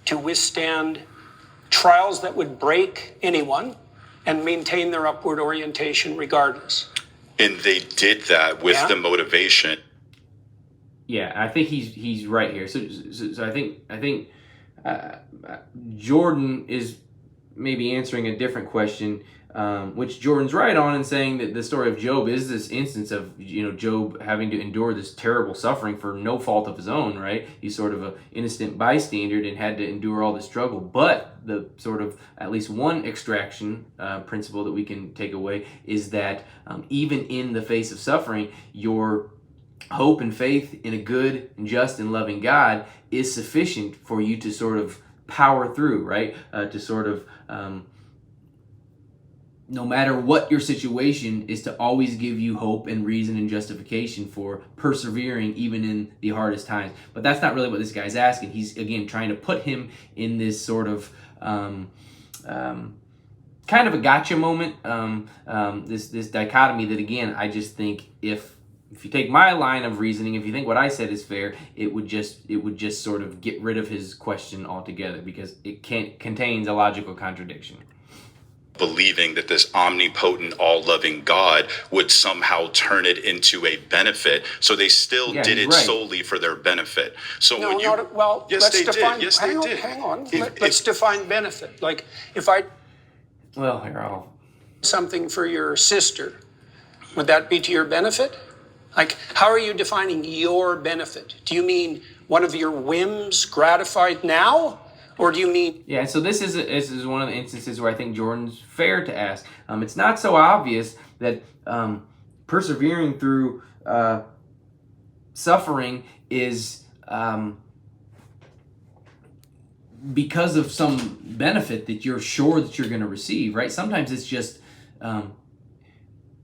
to withstand trials that would break anyone and maintain their upward orientation regardless. And they did that with the motivation. Yeah, I think he's right here. So I think Jordan is maybe answering a different question, which Jordan's right on in saying that the story of Job is this instance of, Job having to endure this terrible suffering for no fault of his own, right? He's sort of an innocent bystander and had to endure all this struggle. But the sort of at least one extraction principle that we can take away is that even in the face of suffering, your hope and faith in a good and just and loving God is sufficient for you to sort of power through, right? To sort of no matter what your situation, is to always give you hope and reason and justification for persevering even in the hardest times. But that's not really what this guy's asking. He's, again, trying to put him in this sort of kind of a gotcha moment, this dichotomy that, again, I just think if you take my line of reasoning, if you think what I said is fair, it would just sort of get rid of his question altogether, because it contains a logical contradiction. Believing that this omnipotent, all-loving God would somehow turn it into a benefit, so they still did it solely for their benefit. So No, when you, not, well, yes, let's they define. did. Yes, hang they on, did. hang on. Let's define benefit. Like, if I Well, here I'll. something for your sister, would that be to your benefit? Like, how are you defining your benefit? Do you mean one of your whims gratified now? Or do you mean... Yeah, so this is one of the instances where I think Jordan's fair to ask. It's not so obvious that persevering through suffering is because of some benefit that you're sure that you're going to receive, right? Sometimes it's just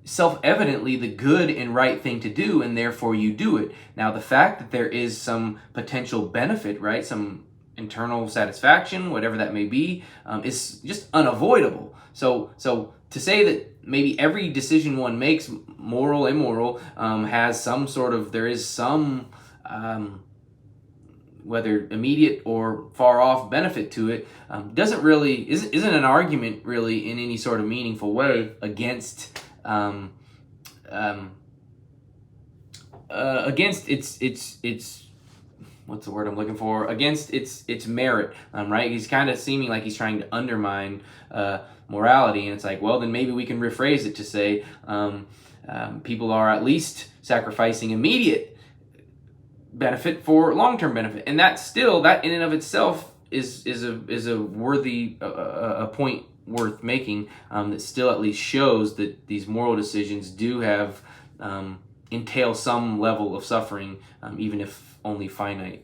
self-evidently the good and right thing to do, and therefore you do it. Now, the fact that there is some potential benefit, right, some internal satisfaction, whatever that may be, is just unavoidable. So to say that maybe every decision one makes, moral, immoral, has some sort of, there is some whether immediate or far off benefit to it, isn't an argument really in any sort of meaningful way against its what's the word I'm looking for? Against its merit, right? He's kind of seeming like he's trying to undermine morality, and it's like, well, then maybe we can rephrase it to say people are at least sacrificing immediate benefit for long-term benefit, and that in and of itself is a worthy a point worth making, that still at least shows that these moral decisions do have entail some level of suffering, even if only finite.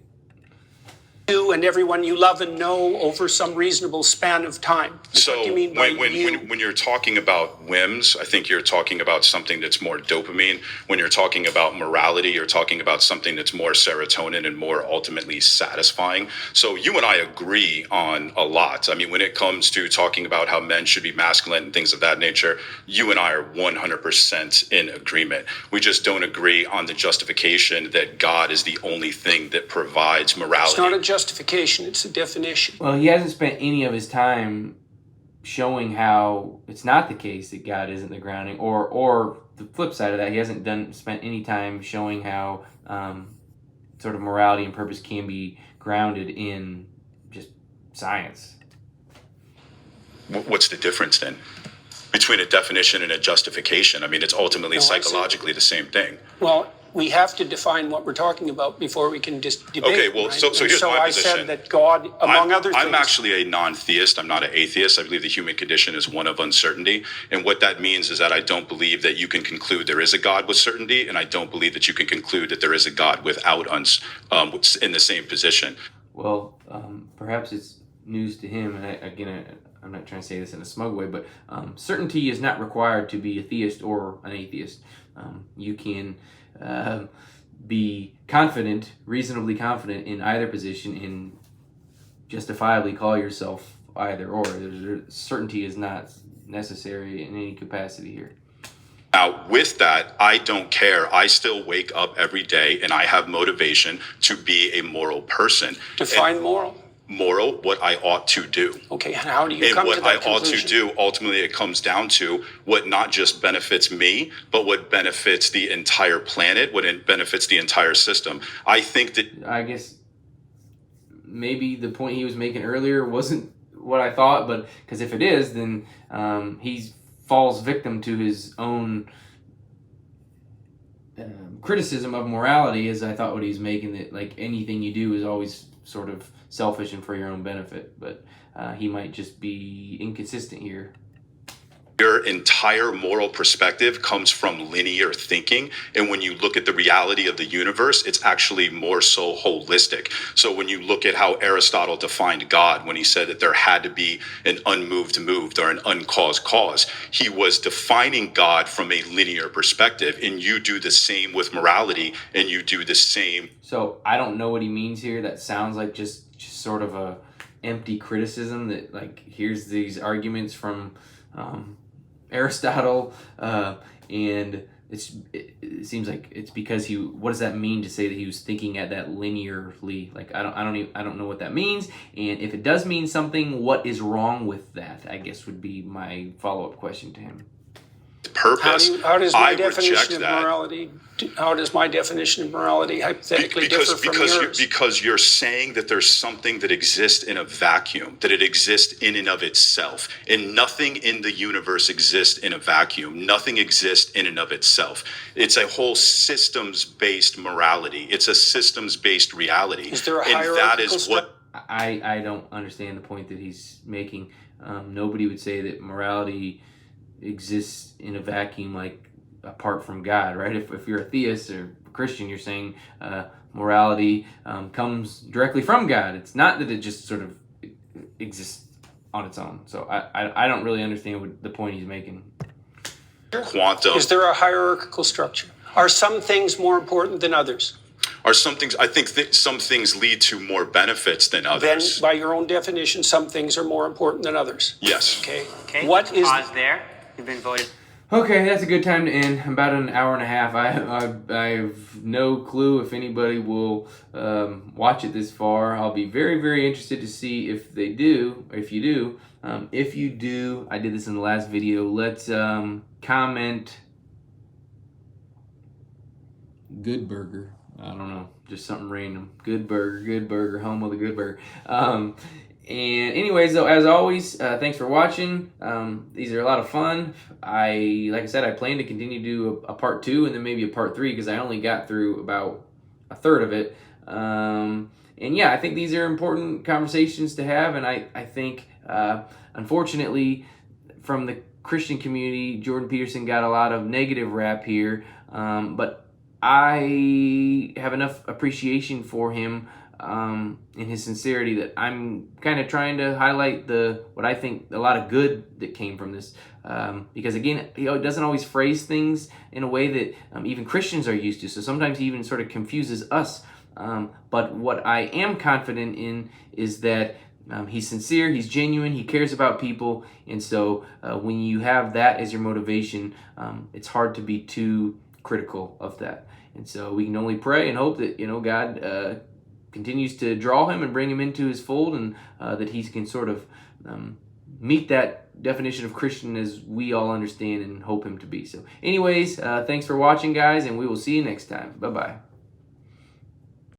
You and everyone you love and know over some reasonable span of time. So what do you mean by when you're talking about whims, I think you're talking about something that's more dopamine. When you're talking about morality, you're talking about something that's more serotonin and more ultimately satisfying. So you and I agree on a lot. I mean, when it comes to talking about how men should be masculine and things of that nature, you and I are 100% in agreement. We just don't agree on the justification that God is the only thing that provides morality. It's not a justification, it's a definition. Well, he hasn't spent any of his time showing how it's not the case that God isn't the grounding, or the flip side of that, he hasn't spent any time showing how sort of morality and purpose can be grounded in just science. What's the difference then between a definition and a justification? I mean, it's ultimately psychologically the same thing. Well, we have to define what we're talking about before we can just debate. Okay, well, right? so here's my I position. said that God, among other things... I'm actually a non-theist. I'm not an atheist. I believe the human condition is one of uncertainty. And what that means is that I don't believe that you can conclude there is a God with certainty, and I don't believe that you can conclude that there is a God without in the same position. Well, perhaps it's news to him, and I'm not trying to say this in a smug way, but certainty is not required to be a theist or an atheist. You can be confident, reasonably confident in either position, and justifiably call yourself either or. Certainty is not necessary in any capacity here. Now, with that, I don't care. I still wake up every day and I have motivation to be a moral person. Define moral. Moral, what I ought to do. Okay, and how do you and come what to that I ought to conclusion? do, ultimately it comes down to what not just benefits me, but what benefits the entire planet, what benefits the entire system. I think that... I guess maybe the point he was making earlier wasn't what I thought, but because if it is, then he falls victim to his own criticism of morality, as I thought what he was making, that like anything you do is always sort of selfish and for your own benefit, but he might just be inconsistent here. Your entire moral perspective comes from linear thinking. And when you look at the reality of the universe, it's actually more so holistic. So when you look at how Aristotle defined God, when he said that there had to be an unmoved moved or an uncaused cause, he was defining God from a linear perspective. And you do the same with morality, and you do the same. So I don't know what he means here. That sounds like just sort of a empty criticism that, like, here's these arguments from Aristotle, and it seems like it's because what does that mean to say that he was thinking at that linearly? Like, I don't know what that means, and if it does mean something, what is wrong with that, I guess, would be my follow-up question to him. Purpose. How does my I definition reject of that. morality? How does my definition of morality hypothetically differ from yours? Because you're saying that there's something that exists in a vacuum, that it exists in and of itself, and nothing in the universe exists in a vacuum. Nothing exists in and of itself. It's a whole systems-based morality. It's a systems-based reality. Is there a and that hierarchical is what. I don't understand the point that he's making. Nobody would say that morality exists in a vacuum, like apart from God, right? If you're a theist or Christian, you're saying morality comes directly from God. It's not that it just sort of exists on its own. So I don't really understand what the point he's making. Quantum. Is there a hierarchical structure? Are some things more important than others? Are some things, I think that some things lead to more benefits than Then, others. by your own definition, some things are more important than others. Yes. Okay. Okay, What is pause there. You've been voted. Okay, that's a good time to end. About an hour and a half. I have no clue if anybody will watch it this far. I'll be very, very interested to see if they do, or if you do. If you do, I did this in the last video. Let's comment. Good burger. I don't know, just something random. Good burger, home of the good burger. And anyways, though, as always, thanks for watching. These are a lot of fun. Like I said, I plan to continue to do a part 2 and then maybe a part 3 because I only got through about a third of it. And yeah, I think these are important conversations to have. And I think, unfortunately, from the Christian community, Jordan Peterson got a lot of negative rap here. But I have enough appreciation for him in his sincerity that I'm kind of trying to highlight what I think a lot of good that came from this, because again, he doesn't always phrase things in a way that even Christians are used to, so sometimes he even sort of confuses us, but what I am confident in is that he's sincere, he's genuine, he cares about people, and so when you have that as your motivation, it's hard to be too critical of that. And so we can only pray and hope that God continues to draw him and bring him into his fold, and that he can sort of meet that definition of Christian as we all understand and hope him to be. So anyways, thanks for watching, guys, and we will see you next time. Bye-bye.